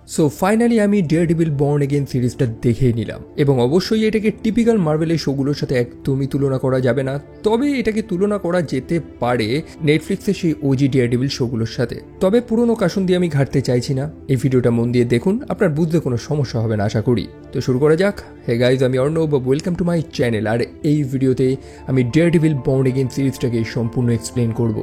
So finally আমি daredevil born again সিরিজটা দেখেই নিলাম এবং অবশ্যই এটাকে টিপিক্যাল মার্ভেলের শোগুলোর সাথে একদমই তুলনা করা যাবে না, তবে এটাকে তুলনা করা যেতে পারে নেটফ্লিক্সের সেই ওজি ডেয়ারডেভিল শোগুলোর সাথে। তবে পুরোনো কাশন দিয়ে আমি ঘাটতে চাইছি না, এই ভিডিওটা মন দিয়ে দেখুন, আপনার বুঝতে কোনো সমস্যা হবে না আশা করি। তো শুরু করা যাক। হে গাইজ, আমি Arnab, welcome to my channel. আর এই ভিডিওতে আমি ডেয়ারডেভিল বর্ন এগেইন সিরিজটাকে সম্পূর্ণ এক্সপ্লেন করব।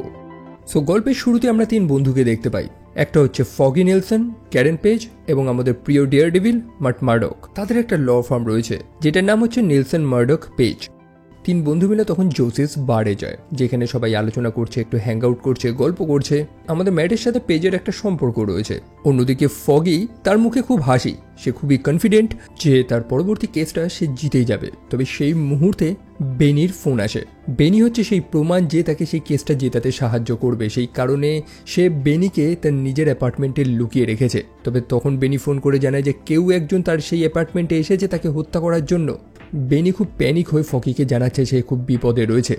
সো গল্পের শুরুতে আমরা 3 বন্ধুকে দেখতে পাই। একটা হচ্ছে ফগি নেলসন, ক্যারেন পেজ এবং আমাদের প্রিয় ডেয়ারডেভিল মার্ট মার্ডক। তাদের একটা ল ফার্ম রয়েছে যেটার নাম হচ্ছে নেলসন মার্ডক পেজ। 3 বন্ধু মিলে তখন জোসেস বারে যায়, যেখানে সবাই আলোচনা করছে, একটু হ্যাং আউট করছে, গল্প করছে। আমাদের ম্যাটের সাথে পেজের একটা সম্পর্ক রয়েছে। অন্যদিকে ফগি, তার মুখে খুব হাসি, সে খুবই কনফিডেন্ট যে তার পরবর্তী কেসটা সে জিতেই যাবে। তবে সেই মুহূর্তে বেনির ফোন আসে। বেনি হচ্ছে সেই প্রমাণ যে তাকে সেই কেসটা জেতাতে সাহায্য করবে, সেই কারণে সে বেনিকে তার নিজের অ্যাপার্টমেন্টে লুকিয়ে রেখেছে। তবে তখন বেনি ফোন করে জানায় যে কেউ একজন তার সেই অ্যাপার্টমেন্টে এসেছে তাকে হত্যা করার জন্য। বেনি খুব প্যানিক হয়ে ফগিকে জানাচ্ছে সে খুব বিপদে রয়েছে।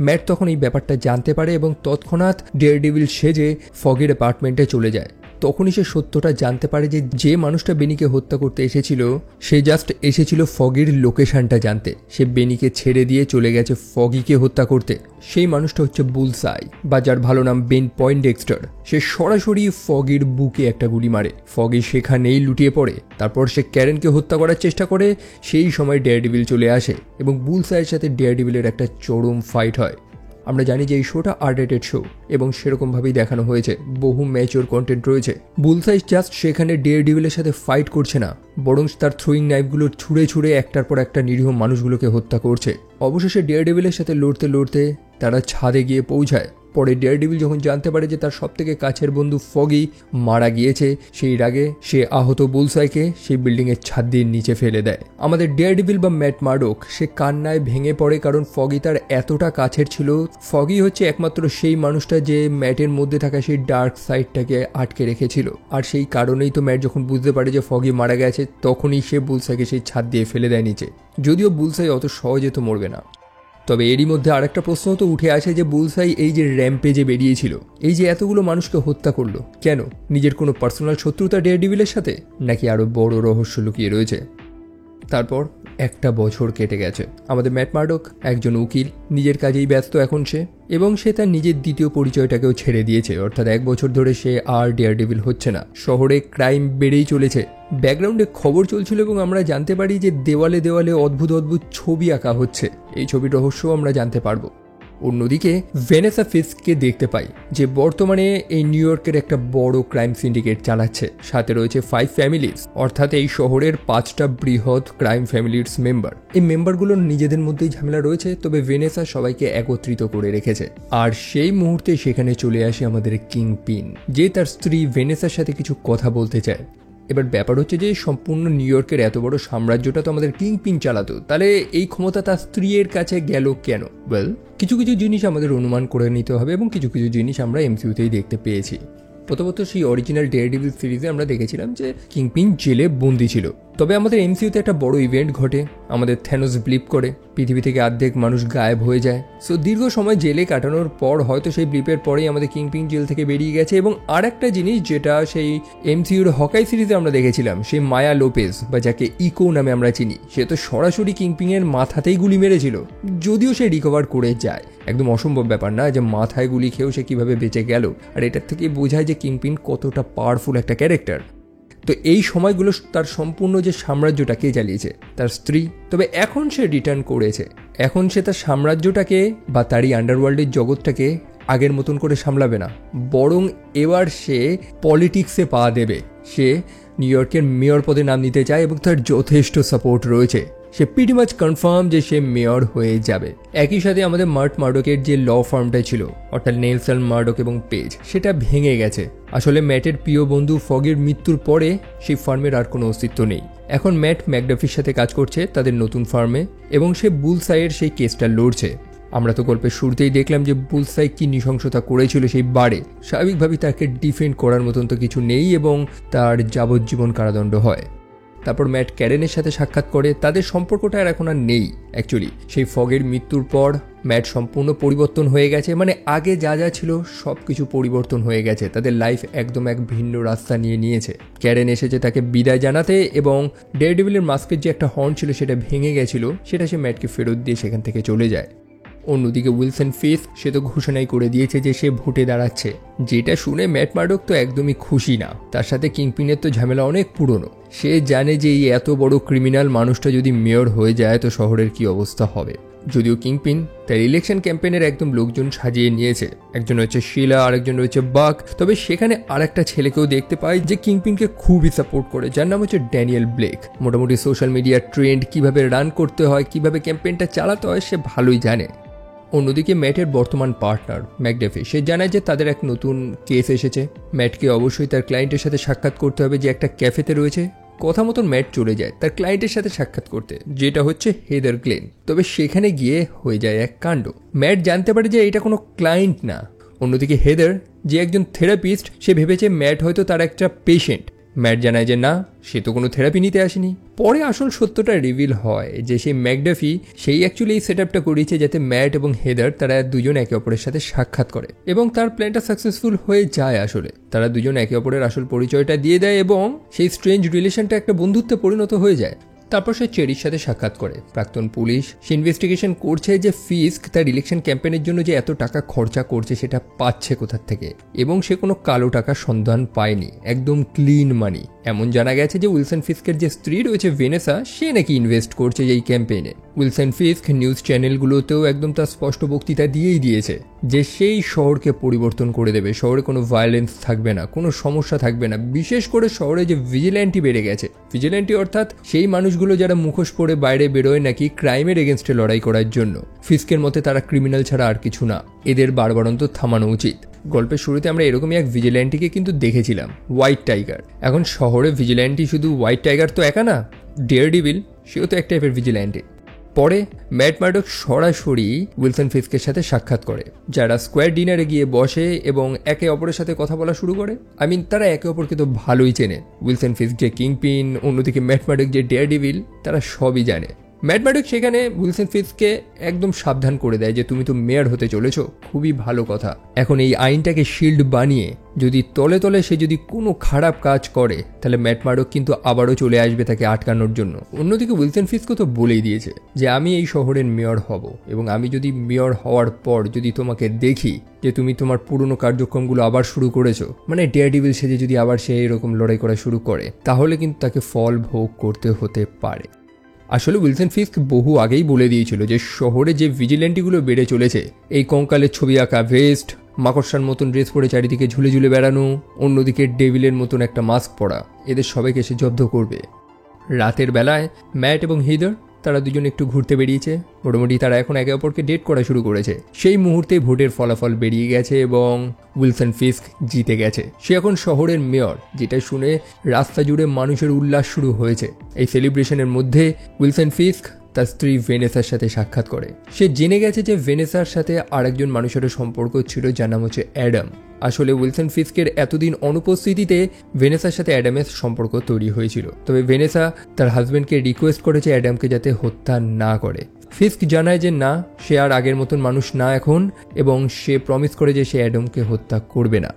ম্যাট তখন এই ব্যাপারটা জানতে পারে এবং তৎক্ষণাৎ ডেয়ারডেভিল সেজে ফগির অ্যাপার্টমেন্টে চলে যায়। তখনই সে সত্যটা জানতে পারে যে যে মানুষটা বেনিকে হত্যা করতে এসেছিল সে জাস্ট এসেছিল ফগির লোকেশনটা জানতে। সে বেনিকে ছেড়ে দিয়ে চলে গেছে ফগিকে হত্যা করতে। সেই মানুষটা হচ্ছে বুলসাই, বা যার ভালো নাম বেন পয়েন্ডেক্সটার। সে সরাসরি ফগির বুকে একটা গুলি মারে। ফগি সেখানেই লুটিয়ে পড়ে। তারপর সে ক্যারেনকে হত্যা করার চেষ্টা করে। সেই সময় ডেয়ারডেভিল চলে আসে এবং বুলসাইয়ের সাথে ডেয়ারডেভিলের একটা চরম ফাইট হয়। আমরা জানি যে এই শোটা R-rated শো এবং সেরকমভাবেই দেখানো হয়েছে, বহু ম্যাচিওর কন্টেন্ট রয়েছে। বুলসাই জাস্ট সেখানে ডেয়ারডেভিলের সাথে ফাইট করছে না, বরং তার থ্রোয়িং নাইফগুলো ছুঁড়ে ছুঁড়ে একটার পর একটা নিরীহ মানুষগুলোকে হত্যা করছে। অবশেষে ডেয়ারডেভিলের সাথে লড়তে লড়তে তারা ছাদে গিয়ে পৌঁছায়। পরে ডেয়ারডেভিল যখন জানতে পারে যে তার সবথেকে কাছের বন্ধু ফগি মারা গিয়েছে, সেই রাগে সে আহত বুলসাইকে সেই বিল্ডিংয়ের ছাদ দিয়ে নিচে ফেলে দেয়। আমাদের ডেয়ারডেভিল বা ম্যাট মার্ডক সে কান্নায় ভেঙে পড়ে, কারণ ফগি তার এতটা কাছের ছিল। ফগি হচ্ছে একমাত্র সেই মানুষটা যে ম্যাটের মধ্যে থাকা সেই ডার্ক সাইডটাকে আটকে রেখেছিল। আর সেই কারণেই তো ম্যাট যখন বুঝতে পারে যে ফগি মারা গেছে, তখনই সে বুলসাইকে সেই ছাদ দিয়ে ফেলে দেয় নিচে। যদিও বুলসাই অত সহজে তো মরবে না। তবে এরই মধ্যে আরেকটা প্রশ্ন তো উঠে আসে যে বুলসাই এই যে র্যাম্পেজে বেরিয়েছিল, এই যে এতগুলো মানুষকে হত্যা করলো, কেন? নিজের কোনো পার্সোনাল শত্রুতা ডেয়ারডেভিলের সাথে, নাকি আরও বড় রহস্য লুকিয়ে রয়েছে? তারপর 1 বছর কেটে গেছে। আমাদের ম্যাট মার্ডক একজন উকিল, নিজের কাজেই ব্যস্ত এখন সে, এবং সে তার নিজের দ্বিতীয় পরিচয়টাকেও ছেড়ে দিয়েছে। অর্থাৎ 1 বছর ধরে সে আর ডেয়ারডেভিল হচ্ছে না। শহরে ক্রাইম বেড়েই চলেছে। ব্যাকগ্রাউন্ডে খবর চলছিল এবং আমরা জানতে পারি যে দেওয়ালে দেওয়ালে অদ্ভুত অদ্ভুত ছবি আঁকা হচ্ছে। এই ছবির রহস্যও আমরা জানতে পারবো। অন্যদিকে ভেনেসা ফিস্ককে দেখতে পাই, যে বর্তমানে এই নিউ ইয়র্কের একটা বড় ক্রাইম সিন্ডিকেট চালাচ্ছে। সাথে রয়েছে 5 ফ্যামিলিজ, অর্থাৎ এই শহরের 5টা বৃহৎ ক্রাইম ফ্যামিলির মেম্বার। এই মেম্বারগুলোর নিজেদের মধ্যেই ঝামেলা রয়েছে, তবে ভেনেসা সবাইকে একত্রিত করে রেখেছে। আর সেই মুহূর্তে সেখানে চলে আসে আমাদের কিংপিন, যে তার স্ত্রী ভেনেসার সাথে কিছু কথা বলতে চায়। এবার ব্যাপার হচ্ছে যে সম্পূর্ণ নিউ ইয়র্কের এত বড় সাম্রাজ্যটা তো আমাদের কিংপিন চালাতো, তাহলে এই ক্ষমতা তার স্ত্রীর কাছে গেল কেন? কিছু কিছু জিনিস আমাদের অনুমান করে নিতে হবে এবং কিছু কিছু জিনিস আমরা MCU-তেই দেখতে পেয়েছি। প্রথমত সেই অরিজিনাল ডেয়ারডেভিল সিরিজে আমরা দেখেছিলাম যে কিংপিন জেলে বন্দি ছিল। তবে আমাদের MCU-তে একটা বড় ইভেন্ট ঘটে, আমাদের থ্যানোস ব্লিপ করে, পৃথিবী থেকে অর্ধেক মানুষ গায়েব হয়ে যায়। সো দীর্ঘ সময় জেলে কাটানোর পর হয়তো সেই ব্লিপের পরেই আমাদের কিংপিন জেল থেকে বেরিয়ে গেছে। এবং আর একটা জিনিস যেটা সেই MCU-র হকাই সিরিজে আমরা দেখেছিলাম, সেই মায়া লোপেজ, বা যাকে ইকো নামে আমরা চিনি, সে তো সরাসরি কিংপিনের মাথাতেই গুলি মেরেছিল। যদিও সে রিকভার করে যায়, একদম অসম্ভব ব্যাপার না যে মাথায় গুলি খেয়েও সে কিভাবে বেঁচে গেল। আর এটার থেকে বোঝায় যে কিংপিন কতটা পাওয়ারফুল একটা ক্যারেক্টার। তো এই সময়গুলো তার সম্পূর্ণ যে সাম্রাজ্যটাকে জ্বালিয়েছে তার স্ত্রী। তবে এখন সে রিটার্ন করেছে, এখন সে তার সাম্রাজ্যটাকে বা তারই আন্ডারওয়ার্ল্ডের জগৎটাকে আগের মতন করে সামলাবে না, বরং এবার সে পলিটিক্সে পা দেবে। সে নিউ ইয়র্কের মেয়র পদে নাম নিতে চায় এবং তার যথেষ্ট সাপোর্ট রয়েছে। সে প্রিটি মাচ কনফার্ম যে সে মেয়র হয়ে যাবে। একই সাথে আমাদের মার্ট মার্ডকের যে ল ফার্মটা ছিল, অর্থাৎ নেলসন মার্ডক এবং পেজ, সেটা ভেঙে গেছে। আসলে ম্যাটের প্রিয় বন্ধু ফগের মৃত্যুর পরে সেই ফার্মের আর কোনো অস্তিত্ব নেই। এখন ম্যাট ম্যাকডাফির সাথে কাজ করছে তাদের নতুন ফার্মে, এবং সে বুলসাইয়ের সেই কেসটা লড়ছে। আমরা তো গল্পের শুরুতেই দেখলাম যে বুলসাই কি নৃশংসতা করেছিল সেই বারে। স্বাভাবিকভাবেই তাকে ডিফেন্ড করার মতন তো কিছু নেই এবং তার যাবজ্জীবন কারাদণ্ড হয়। তারপর ম্যাট ক্যারেনের সাথে সাক্ষাৎ করে। তাদের সম্পর্কটা আর এখন আর নেই। অ্যাকচুয়ালি সেই ফগের মৃত্যুর পর ম্যাট সম্পূর্ণ পরিবর্তন হয়ে গেছে, মানে আগে যা যা ছিল সব কিছু পরিবর্তন হয়ে গেছে। তাদের লাইফ একদম এক ভিন্ন রাস্তা নিয়ে নিয়েছে। ক্যারেন এসেছে তাকে বিদায় জানাতে এবং ডেয়ারডেভিলের মাস্কের যে একটা হর্ন ছিল সেটা ভেঙে গেছিল, সেটা সে ম্যাটকে ফেরত দিয়ে সেখান থেকে চলে যায়। অন্যদিকে উইলসন ফিস্ক সে তো ঘোষণাই করে দিয়েছে যে সে ভোটে দাঁড়াচ্ছে, যেটা শুনে ম্যাট মার্ডক তো একদমই খুশি না। তার সাথে কিংপিনের তো ঝামেলা অনেক পুরনো। সে জানে যে এই এত বড় ক্রিমিনাল মানুষটা যদি মেয়র হয়ে যায় তো শহরের কি অবস্থা হবে। যদিও কিংপিন তার ইলেকশন ক্যাম্পেইনের একদম লোকজন সাজিয়ে নিয়েছে। একজন হচ্ছে শিলা, আরেকজন রয়েছে বাক। তবে সেখানে আরেকটা ছেলেকেও দেখতে পায় যে কিংপিনকে খুবই সাপোর্ট করে, যার নাম হচ্ছে ড্যানিয়েল ব্লেক। মোটামুটি সোশ্যাল মিডিয়ার ট্রেন্ড কিভাবে রান করতে হয়, কিভাবে ক্যাম্পেইনটা চালাতে হয় সে ভালোই জানে। অন্যদিকে ম্যাটের বর্তমান পার্টনার ম্যাকডেফি সে জানায় যে তাদের এক নতুন কেস এসেছে। ম্যাটকে অবশ্যই তার ক্লায়েন্টের সাথে সাক্ষাৎ করতে হবে যে একটা ক্যাফেতে রয়েছে। কথা মতন ম্যাট চলে যায় তার ক্লায়েন্টের সাথে সাক্ষাৎ করতে, যেটা হচ্ছে হেদার গ্লেন। তবে সেখানে গিয়ে হয়ে যায় এক কাণ্ড। ম্যাট জানতে পারে যে এটা কোনো ক্লায়েন্ট না। অন্যদিকে হেদার যে একজন থেরাপিস্ট, সে ভেবেছে ম্যাট হয়তো তার একটা পেশেন্ট। ম্যাট জানায় যে না, সে তো কোনো থেরাপি নিতে আসেনি। পরে আসল সত্যটা রিভিল হয় যে সেই ম্যাকডাফি সেই অ্যাকচুয়ালি এই সেট আপটা করিয়েছে যাতে ম্যাট এবং হেদার তারা দুজন একে অপরের সাথে সাক্ষাৎ করে এবং তার প্ল্যানটা সাকসেসফুল হয়ে যায়। আসলে তারা দুজন একে অপরের আসল পরিচয়টা দিয়ে দেয় এবং সেই স্ট্রেঞ্জ রিলেশনটা একটা বন্ধুত্বে পরিণত হয়ে যায়। তারপর সে চেরির সাথে সাক্ষাৎ করে। প্রাক্তন পুলিশ সে ইনভেস্টিগেশন করছে যে ফিস্ক তার ইলেকশন ক্যাম্পেইনের জন্য যে এত টাকা খরচা করছে সেটা পাচ্ছে কোথার থেকে, এবং সে কোনো কালো টাকার সন্ধান পায়নি, একদম ক্লিন মানি। এমন জানা গেছে যে উইলসন ফিস্কের যে স্ত্রী রয়েছে ভেনেসা, সে নাকি ইনভেস্ট করছে এই ক্যাম্পেইনে। উইলসন ফিস্ক নিউজ চ্যানেলগুলোতেও একদম তার স্পষ্ট বক্তৃতা দিয়েই দিয়েছে যে সেই শহরকে পরিবর্তন করে দেবে। শহরে কোনো ভায়োলেন্স থাকবে না, কোনো সমস্যা থাকবে না। বিশেষ করে শহরে যে ভিজিল্যান্টি বেড়ে গেছে, ভিজিল্যান্টি অর্থাৎ সেই মানুষগুলো যারা মুখোশ পরে বাইরে বেরোয় নাকি ক্রাইমের এগেনস্টে লড়াই করার জন্য। ফিস্কের মতে তারা ক্রিমিনাল ছাড়া আর কিছু না, এদের বারবারন্ত থামানো উচিত। গল্পের শুরুতে আমরা এরকমই এক ভিজিল্যান্টিকে কিন্তু দেখেছিলাম, হোয়াইট টাইগার। এখন শহরে ভিজিল্যান্টি শুধু হোয়াইট টাইগার তো একা না, ডেয়ারডেভিল সেও তো এক টাইপের ভিজিল্যান্টি। পরে ম্যাট মার্ডক সরাসরি উইলসন ফিস্কের সাথে সাক্ষাৎ করে, যারা স্কোয়ার ডিনারে গিয়ে বসে এবং একে অপরের সাথে কথা বলা শুরু করে। তারা একে অপরকে তো ভালোই চেনে। উইলসন ফিস্ক যে কিংপিন, অন্যদিকে ম্যাট মার্ডক যে ডেয়ারডেভিল, তারা সবই জানে। ম্যাট মার্ডক সেখানে উইলসন ফিস্ককে একদম সাবধান করে দেয় যে তুমি তো মেয়র হতে চলেছো, খুবই ভালো কথা। এখন এই আইনটাকে শিল্ড বানিয়ে যদি তলে তলে সে যদি কোনো খারাপ কাজ করে তাহলে ম্যাট মার্ডক কিন্তু আবারও চলে আসবে তাকে আটকানোর জন্য। অন্যদিকে উইলসন ফিস্কও তো বলেই দিয়েছে যে আমি এই শহরের মেয়র হব, এবং আমি যদি মেয়র হওয়ার পর যদি তোমাকে দেখি যে তুমি তোমার পুরনো কার্যক্রমগুলো আবার শুরু করেছো, মানে ডেয়ারডেভিল সেজে যদি আবার সে এরকম লড়াই করা শুরু করে, তাহলে কিন্তু তাকে ফল ভোগ করতে হতে পারে। আসলে উইলসন ফিস্ক বহু আগেই বলে দিয়েছিল যে শহরে যে ভিজিল্যান্টিগুলো বেড়ে চলেছে, এই কঙ্কালের ছবি আঁকা ভেস্ট, মাকড়সার মতন ড্রেস পরে চারিদিকে ঝুলে ঝুলে বেড়ানো, অন্যদিকে ডেভিলের মতন একটা মাস্ক পরা, এদের সবাইকে সে জব্দ করবে। রাতের বেলায় ম্যাট এবং হিদার তারা দুজন একটু ঘুরতে বেরিয়েছে। মোটামুটি তারা এখন একে অপরকে ডেট করা শুরু করেছে। সেই মুহূর্তে ভোটের ফলাফল বেরিয়ে গেছে এবং উইলসন ফিস্ক জিতে গেছে। সে এখন শহরের মেয়র, যেটা শুনে রাস্তা জুড়ে মানুষের উল্লাস শুরু হয়েছে। এই সেলিব্রেশনের মধ্যে উইলসন ফিস্ক তার স্ত্রী ভেনেসার সাথে সাক্ষাৎ করে। সে জেনে গেছে যে ভেনেসার সাথে আরেকজন মানুষের সম্পর্ক ছিল, যার নাম হচ্ছে অ্যাডাম। আসলে উইলসন ফিস্কের এতদিন অনুপস্থিতিতে ভেনেসার সাথে অ্যাডামের সম্পর্ক তৈরি হয়েছিল। তবে ভেনেসা তার হাজব্যান্ডকে রিকোয়েস্ট করেছে অ্যাডামকে যাতে হত্যা না করে। ফিস্ক জানায় যে না, সে আর আগের মতন মানুষ না এখন, এবং সে প্রমিস করে যে সে অ্যাডামকে হত্যা করবে না।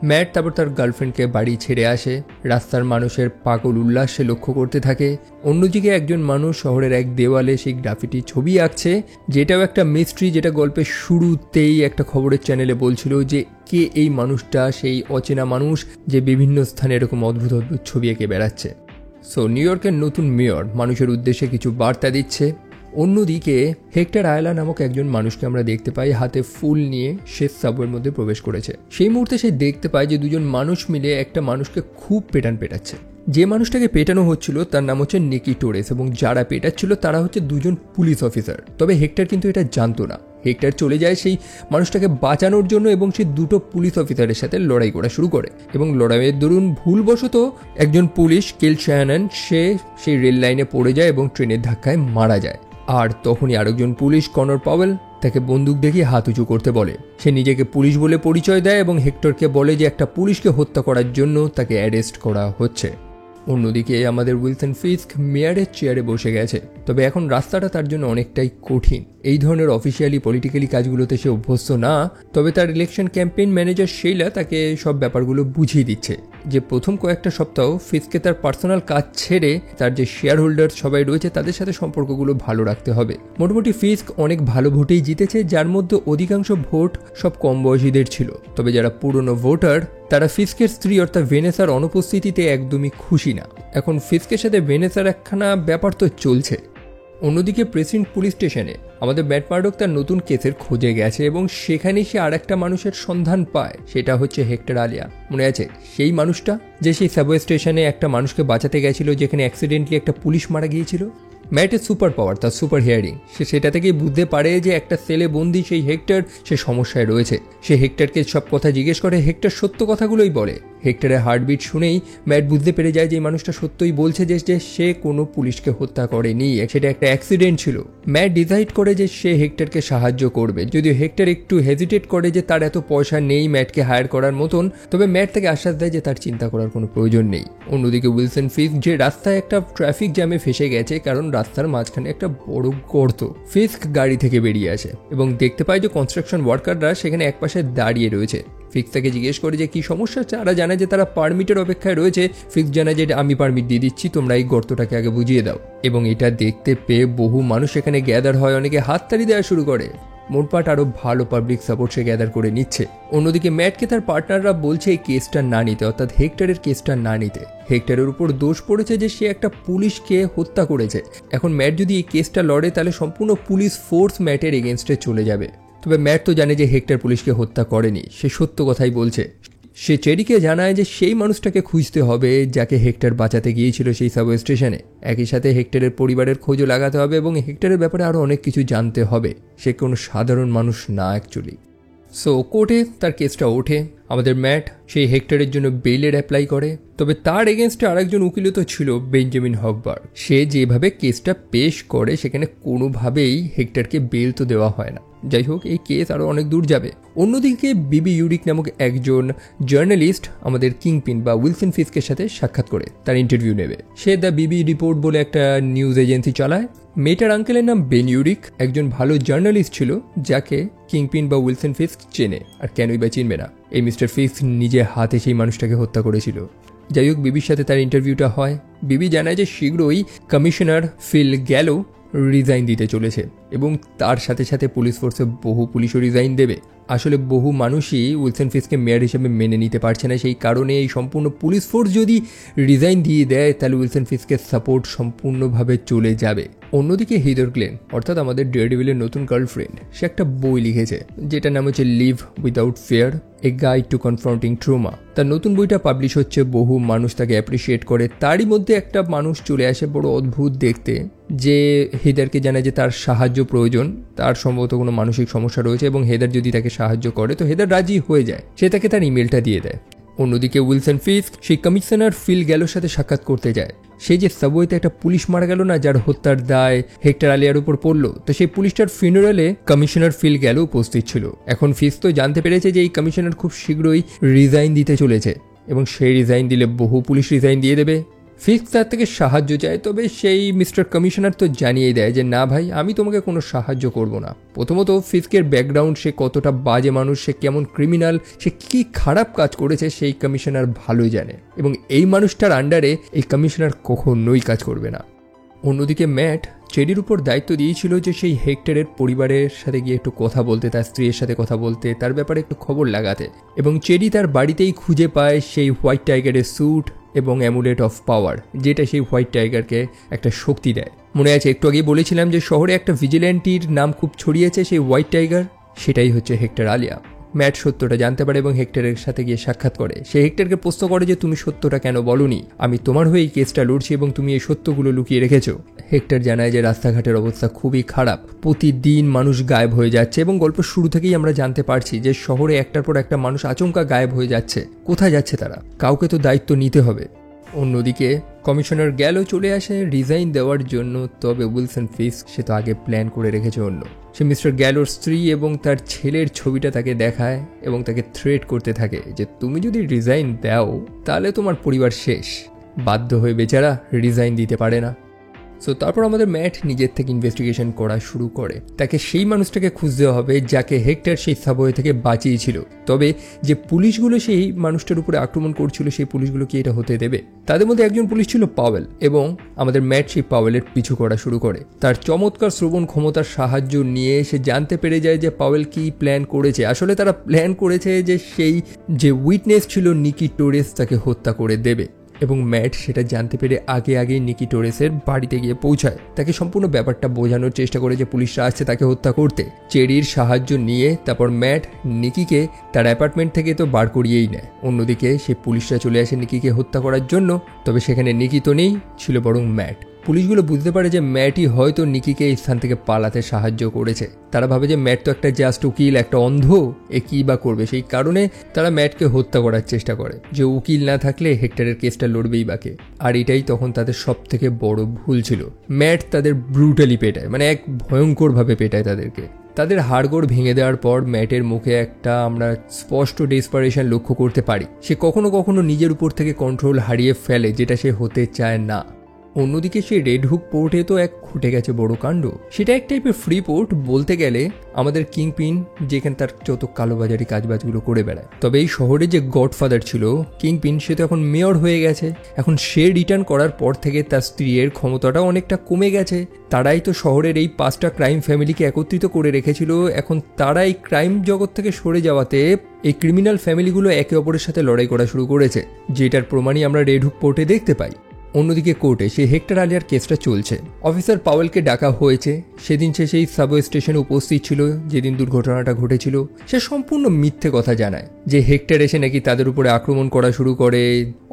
ম্যাট তারপর তার গার্লফ্রেন্ডকে বাড়ি ছেড়ে আসে। রাস্তার মানুষের পাগল উল্লাস সে লক্ষ্য করতে থাকে। অন্যদিকে একজন মানুষ শহরের এক দেওয়ালে সেই গ্রাফিটি ছবি আঁকছে, যেটাও একটা মিস্ট্রি, যেটা গল্পের শুরুতেই একটা খবরের চ্যানেলে বলছিল যে কে এই মানুষটা, সেই অচেনা মানুষ যে বিভিন্ন স্থানে এরকম অদ্ভুত অদ্ভুত ছবি এঁকে বেড়াচ্ছে। সো নিউ ইয়র্কের নতুন মেয়র মানুষের উদ্দেশ্যে কিছু বার্তা দিচ্ছে। অন্যদিকে হেক্টর আয়লা নামক একজন মানুষকে আমরা দেখতে পাই হাতে ফুল নিয়ে সে সাবওয়ের মধ্যে প্রবেশ করেছে। সেই মুহূর্তে সে দেখতে পায় যে দুজন মানুষ মিলে একটা মানুষকে খুব পেটাচ্ছে। যে মানুষটাকে পেটানো হচ্ছিল তার নাম হচ্ছে নিকি টোরেস, এবং যারা পেটাচ্ছিল তারা হচ্ছে দুজন পুলিশ অফিসার। তবে হেক্টর কিন্তু এটা জানতো না। হেক্টর চলে যায় সেই মানুষটাকে বাঁচানোর জন্য এবং সে দুটো পুলিশ অফিসারের সাথে লড়াই করা শুরু করে, এবং লড়াইয়ের দরুন ভুলবশত একজন পুলিশ কিল শ্যানন সে সেই রেল লাইনে পড়ে যায় এবং ট্রেনের ধাক্কায় মারা যায়। আর তখনই আরেকজন পুলিশ কনর পাওয়েল তাকে বন্দুক দেখিয়ে হাত উঁচু করতে বলে। সে নিজেকে পুলিশ বলে পরিচয় দেয় এবং হেক্টরকে বলে যে একটা পুলিশকে হত্যা করার জন্য তাকে অ্যারেস্ট করা হচ্ছে। অন্যদিকে আমাদের উইলসন ফিস্ক মেয়রের চেয়ারে বসে গেছে, তবে এখন রাস্তাটা তার জন্য অনেকটাই কঠিন। এই ধরনের অফিসিয়ালি পলিটিক্যালি কাজগুলোতে সে অভ্যস্ত না, তবে তার ইলেকশন ক্যাম্পেইন ম্যানেজার শেইলা তাকে সব ব্যাপারগুলো বুঝিয়ে দিচ্ছে যে প্রথম কয়েকটা সপ্তাহ ফিস্ককে তার পার্সোনাল কাজ ছেড়ে তার যে শেয়ার হোল্ডার সবাই রয়েছে তাদের সাথে সম্পর্কগুলো ভালো রাখতে হবে। মোটামুটি ফিস্ক অনেক ভালো ভোটেই জিতেছে, যার মধ্যে অধিকাংশ ভোট সব কম বয়সীদের ছিল। তবে যারা পুরনো ভোটার তারা ফিস্কের স্ত্রী অর্থাৎ ভেনেসার অনুপস্থিতিতে একদমই খুশি না। এখন ফিস্কের সাথে ভেনেসার একখানা ব্যাপার তো চলছে। অন্যদিকে প্রেসিডেন্ট পুলিশ স্টেশনে আমাদের ম্যাট মার্ডক তার নতুন কেসের খোঁজে গেছে এবং সেখানেই সে আর একটা মানুষের সন্ধান পায়, সেটা হচ্ছে হেক্টর আলিয়া। মনে আছে সেই মানুষটা যে সেই সাবওয়ে স্টেশনে একটা মানুষকে বাঁচাতে গেছিল যেখানে অ্যাক্সিডেন্টলি একটা পুলিশ মারা গিয়েছিল? ম্যাটের সুপার পাওয়ার, তার সুপার হিয়ারিং, সে সেটা থেকেই বুঝতে পারে যে একটা সেলে বন্দি সেই হেক্টর সে সমস্যায় রয়েছে। সে হেক্টরকে সব কথা জিজ্ঞেস করে, হেক্টর সত্য কথাগুলোই বলে। হেক্টরের হার্টবিট শুনেই ম্যাট বুঝতে পেরে যায় যে এই মানুষটা সত্যই বলছে যে সে কোনো পুলিশকে হত্যা করেনি, সেটা একটা অ্যাক্সিডেন্ট ছিল। ম্যাট ডিসাইড করে যে সে হেক্টরকে সাহায্য করবে, যদিও হেক্টর একটু হেজিটেট করে যে তার এত পয়সা নেই ম্যাটকে হায়ার করার মতন, তবে ম্যাট তাকে আশ্বাস দেয় যে তার চিন্তা করার কোনো প্রয়োজন নেই। অন্যদিকে উইলসন ফিস্ক যে রাস্তায় একটা ট্রাফিক জ্যামে ফেসে গেছে কারণ রাস্তার মাঝখানে একটা বড় গর্ত। ফিস্ক গাড়ি থেকে বেরিয়ে আসে এবং দেখতে পায় যে কনস্ট্রাকশন ওয়ার্কাররা সেখানে একপাশে দাঁড়িয়ে রয়েছে। ফিক্স তাকে জিজ্ঞেস করে যে কি সমস্যা, তারা জানে যে তারা পারমিটের অপেক্ষায় রয়েছে। ফিক্স জানায় যে আমি পারমিট দিয়ে দিচ্ছি, তোমরা এই গর্তটাকে আগে বুঝিয়ে দাও। এবং এটা দেখতে পেয়ে বহু মানুষ এখানে গ্যাদার হয়, অনেকে হাততালি দেওয়া শুরু করে। মোটপাট আরো ভালো পাবলিক সাপোর্ট সে গ্যাদার করে নিচ্ছে। অন্যদিকে ম্যাটকে তার পার্টনাররা বলছে এই কেসটা না নিতে, অর্থাৎ হেক্টরের কেসটা না নিতে। হেক্টরের উপর দোষ পড়েছে যে সে একটা পুলিশকে হত্যা করেছে। এখন ম্যাট যদি এই কেসটা লড়ে তাহলে সম্পূর্ণ পুলিশ ফোর্স ম্যাটের এগেনস্টে চলে যাবে। তবে ম্যাট তো জানে যে হেক্টর পুলিশকে হত্যা করেনি, সে সত্য কথাই বলছে। সে চেরিকে জানায় যে সেই মানুষটাকে খুঁজতে হবে যাকে হেক্টর বাঁচাতে গিয়েছিল সেই সাবওয়ে স্টেশনে। একই সাথে হেক্টরের পরিবারের খোঁজও লাগাতে হবে এবং হেক্টরের ব্যাপারে আরও অনেক কিছু জানতে হবে। সে কোনো সাধারণ মানুষ না অ্যাকচুয়ালি। সো কোর্টে তার কেসটা ওঠে। আমাদের ম্যাট সেই হেক্টরের জন্য বেইলের অ্যাপ্লাই করে, তবে তার এগেনস্টে আরেকজন উকিলও তো ছিল, বেঞ্জামিন হকবার্গ। সে যেভাবে কেসটা পেশ করে সেখানে কোনোভাবেই হেক্টরকে বেল তো দেওয়া হয় না। যাই হোক, এই কেস আরও অনেক দূর যাবে। অন্যদিকে বিবি ইউরিক নামক একজন জার্নালিস্ট আমাদের কিংপিন বা উইলসন ফিস্কের সাথে সাক্ষাৎ করে তার ইন্টারভিউ নেবে। সে দ্য বিবি রিপোর্ট বলে একটা নিউজ এজেন্সি চালায়। মেয়েটার আঙ্কেলের নাম বেন ইউরিক, একজন ভালো জার্নালিস্ট ছিল যাকে কিংপিন বা উইলসন ফিস্ক চেনে, আর কেনই বা চিনবে না। এই মিস্টার ফিস্ক নিজে হাতে সেই মানুষটাকে হত্যা করেছিল। যাই হোক, বিবির সাথে তার ইন্টারভিউটা হয়। বিবি জানায় যে শীঘ্রই কমিশনার ফিল গ্যালো রিজাইন দিতে চলেছে এবং তার সাথে সাথে পুলিশ ফোর্সে বহু পুলিশও রিজাইন দেবে। আসলে বহু মানুষই উইলসন ফিস্ককে মেয়র হিসেবে মেনে নিতে পারছে না, সেই কারণে এই সম্পূর্ণ পুলিশ ফোর্স যদি রিজাইন দিয়ে দেয় তাহলে উইলসন ফিস্কের সাপোর্ট সম্পূর্ণভাবে চলে যাবে। অন্যদিকে হিদার গ্লেন অর্থাৎ আমাদের ডেয়ারডেভিলের নতুন গার্লফ্রেন্ড, সে একটা বই লিখেছে যেটার নাম হচ্ছে live without fear, a guide to confronting trauma. তার নতুন বইটা পাবলিশ হচ্ছে, বহু মানুষ তাকে অ্যাপ্রিসিয়েট করে। তারই মধ্যে একটা মানুষ চলে আসে বড় অদ্ভুত দেখতে, যে হেদারকে জানায় যে তার সাহায্য প্রয়োজন, তার সম্ভবত কোনো মানসিক সমস্যা রয়েছে এবং হেদার যদি তাকে সাহায্য করে তো হেদার রাজি হয়ে যায়। সে তাকে তার ইমেলটা দিয়ে দেয়। অন্যদিকে উইলসন ফিস্ক সেই কমিশনার ফিল গ্যালোর সাথে সাক্ষাৎ করতে যায়। সেই যে সাবওয়েতে একটা পুলিশ মারা গেল না, যার হত্যার দায় হেক্টর আলিয়ার উপর পড়লো, তো সেই পুলিশটার ফিনারেলে কমিশনার ফিল গ্যালো উপস্থিত ছিল। এখন ফিস্ক তো জানতে পেরেছে যে এই কমিশনার খুব শীঘ্রই রিজাইন দিতে চলেছে এবং সেই রিজাইন দিলে বহু পুলিশ রিজাইন দিয়ে দেবে। ফিস্ক তার থেকে সাহায্য চায়, তবে সেই মিস্টার কমিশনার তো জানিয়ে দেয় যে না ভাই, আমি তোমাকে কোনো সাহায্য করব না। প্রথমত ফিস্কের ব্যাকগ্রাউন্ড, সে কতটা বাজে মানুষ, সে কেমন ক্রিমিনাল, সে কি খারাপ কাজ করেছে সেই কমিশনার ভালোই জানে এবং এই মানুষটার আন্ডারে এই কমিশনার কখনোই কাজ করবে না। অন্যদিকে ম্যাট চেরির উপর দায়িত্ব দিয়েছিল যে সেই হেক্টরের পরিবারের সাথে গিয়ে একটু কথা বলতে, তার স্ত্রীর সাথে কথা বলতে, তার ব্যাপারে একটু খবর লাগাতে। এবং চেরি তার বাড়িতেই খুঁজে পায় সেই হোয়াইট টাইগারের স্যুট এবং অ্যামুলেট অফ পাওয়ার, যেটা সেই হোয়াইট টাইগারকে একটা শক্তি দেয়। মনে আছে একটু আগেই বলেছিলাম যে শহরে একটা ভিজিল্যান্টির নাম খুব ছড়িয়েছে, সেই হোয়াইট টাইগার, সেটাই হচ্ছে হেক্টর আলিয়া। ম্যাট সত্যটা জানতে পারে এবং হেক্টরের সাথে গিয়ে সাক্ষাৎ করে। সে হেক্টরকে প্রশ্ন করে যে তুমি সত্যটা কেন বলনি, আমি তোমার হয়ে এই কেসটা লড়ছি এবং তুমি এই সত্যগুলো লুকিয়ে রেখেছো। হেক্টর জানায় যে রাস্তাঘাটের অবস্থা খুবই খারাপ, প্রতিদিন মানুষ গায়েব হয়ে যাচ্ছে এবং গল্প শুরু থেকেই আমরা জানতে পারছি যে শহরে একটার পর একটা মানুষ আচমকা গায়েব হয়ে যাচ্ছে। কোথায় যাচ্ছে তারা? কাউকে তো দায়িত্ব নিতে হবে। অন্যদিকে কমিশনার গ্যালো চলে আসে রিজাইন দেওয়ার জন্য, তবে উইলসন ফিস্ক সে তো আগে প্ল্যান করে রেখেছে অন্য। সে মিস্টার গ্যালোর স্ত্রী এবং তার ছেলের ছবিটা তাকে দেখায় এবং তাকে থ্রেট করতে থাকে যে তুমি যদি রিজাইন দাও তাহলে তোমার পরিবার শেষ। বাধ্য হয়ে বেচারা রিজাইন দিতে পারে না। সো তারপর আমাদের ম্যাট নিজের থেকে ইনভেস্টিগেশন করা শুরু করে। তাকে সেই মানুষটাকে খুঁজতে হবে যাকে হেক্টর সেই সাবওয়ে থেকে বাঁচিয়েছিল। তবে যে পুলিশগুলো সেই মানুষটার উপরে আক্রমণ করছিল সেই পুলিশগুলো কি এটা হতে দেবে? তাদের মধ্যে একজন পুলিশ ছিল পাওয়েল, এবং আমাদের ম্যাট সেই পাওয়েলের পিছু করা শুরু করে। তার চমৎকার শ্রবণ ক্ষমতার সাহায্য নিয়ে সে জানতে পেরে যায় যে পাওয়েল কি প্ল্যান করেছে। আসলে তারা প্ল্যান করেছে যে সেই যে উইটনেস ছিল নিকি টোরেস তাকে হত্যা করে দেবে, এবং ম্যাট সেটা জানতে পেরে আগেই নিকি টোরেসের বাড়িতে গিয়ে পৌঁছায়। তাকে সম্পূর্ণ ব্যাপারটা বোঝানোর চেষ্টা করে যে পুলিশরা আসছে তাকে হত্যা করতে। চেরির সাহায্য নিয়ে তারপর ম্যাট নিকিকে তার অ্যাপার্টমেন্ট থেকে তো বার করিয়েই নেয়। অন্যদিকে সে পুলিশরা চলে আসে নিকিকে হত্যা করার জন্য, তবে সেখানে নিকি তো নেই, ছিল বরং ম্যাট। পুলিশগুলো বুঝতে পারে যে ম্যাটই হয়তো নিকিকে এই স্থান থেকে পালাতে সাহায্য করেছে। তারা ভাবে যে ম্যাট তো একটা জাস্ট উকিল, একটা অন্ধ, এ কী বা করবে। সেই কারণে তারা ম্যাটকে হত্যা করার চেষ্টা করে, যে উকিল না থাকলে হেক্টরের কেসটা লড়বেই বাকে। আর এটাই তখন তাদের সব থেকে বড় ভুল ছিল। ম্যাট তাদের ব্রুটালি পেটায়, মানে এক ভয়ঙ্করভাবে পেটায় তাদেরকে। তাদের হাড়গোড় ভেঙে দেওয়ার পর ম্যাটের মুখে একটা আমরা স্পষ্ট ডেসপারেশন লক্ষ্য করতে পারি। সে কখনো কখনো নিজের উপর থেকে কন্ট্রোল হারিয়ে ফেলে, যেটা সে হতে চায় না। অন্যদিকে সেই রেড হুক পোর্টে তো এক ঘটে গেছে বড় কাণ্ড। সেটা এক টাইপের ফ্রি পোর্ট বলতে গেলে, আমাদের কিংপিন যেখানে তার যত কালোবাজারি কাজবাজগুলো করে বেড়ায়। তবে এই শহরে যে গডফাদার ছিল কিংপিন, সে তো এখন মেয়র হয়ে গেছে। এখন সে রিটার্ন করার পর থেকে তার স্ত্রীর ক্ষমতাটাও অনেকটা কমে গেছে। তারাই তো শহরের এই 5টা ক্রাইম ফ্যামিলিকে একত্রিত করে রেখেছিল। এখন তারা এই ক্রাইম জগৎ থেকে সরে যাওয়াতে এই ক্রিমিনাল ফ্যামিলিগুলো একে অপরের সাথে লড়াই করা শুরু করেছে, যেটার প্রমাণই আমরা রেড হুক পোর্টে দেখতে পাই। অন্যদিকে কোর্টে সেই হেক্টর আলিয়ার কেসটা চলছে। অফিসার পাওয়েলকে ডাকা হয়েছে। সেদিন সে সেই সাবওয়ে স্টেশনে উপস্থিত ছিল যেদিন দুর্ঘটনাটা ঘটেছিল। সে সম্পূর্ণ মিথ্যে কথা জানায় যে হেক্টর এসে নাকি তাদের উপরে আক্রমণ করা শুরু করে।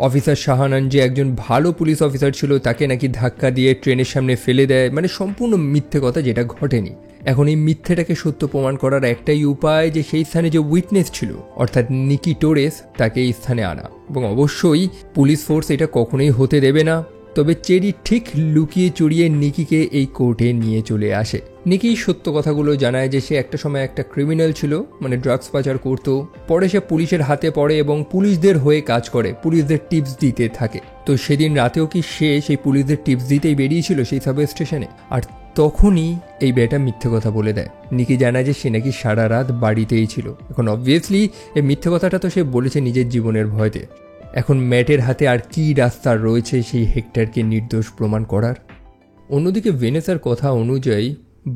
অফিসার শাহানান যে একজন ভালো পুলিশ অফিসার ছিল তাকে নাকি ধাক্কা দিয়ে ট্রেনের সামনে ফেলে দেয়। মানে সম্পূর্ণ মিথ্যে কথা, যেটা ঘটেনি। এখন এই মিথ্যেটাকে সত্য প্রমাণ করার একটাই উপায় যে সেই স্থানে যে উইটনেস ছিল অর্থাৎ নিকি টোরেস, তাকে এই স্থানে আনা। এবং অবশ্যই পুলিশ ফোর্স এটা কখনোই হতে দেবে না। তবে চেরি ঠিক লুকিয়ে চড়িয়ে নিকিকে এই কোর্টে নিয়ে চলে আসে। নিকি সত্য কথাগুলো জানায় যে সে একটা সময় একটা ক্রিমিনাল ছিল, মানে ড্রাগস পাচার করত। পরে সে পুলিশের হাতে পড়ে এবং পুলিশদের হয়ে কাজ করে, পুলিশদের টিপস দিতে থাকে। তো সেদিন রাতেও কি সে সেই পুলিশদের টিপস দিতেই বেরিয়েছিল সেই সাবওয়ে স্টেশনে? আর তখনই এই বেটা মিথ্যে কথা বলে দেয়। নিকি জানায় যে সে নাকি সারা রাত বাড়িতেই ছিল। এখন অবভিয়াসলি এই মিথ্যে কথাটা তো সে বলেছে নিজের জীবনের ভয়তে। এখন ম্যাটের হাতে আর কি রাস্তা রয়েছে সেই হেক্টরকে নির্দোষ প্রমাণ করার? অন্যদিকে ভেনেসার কথা অনুযায়ী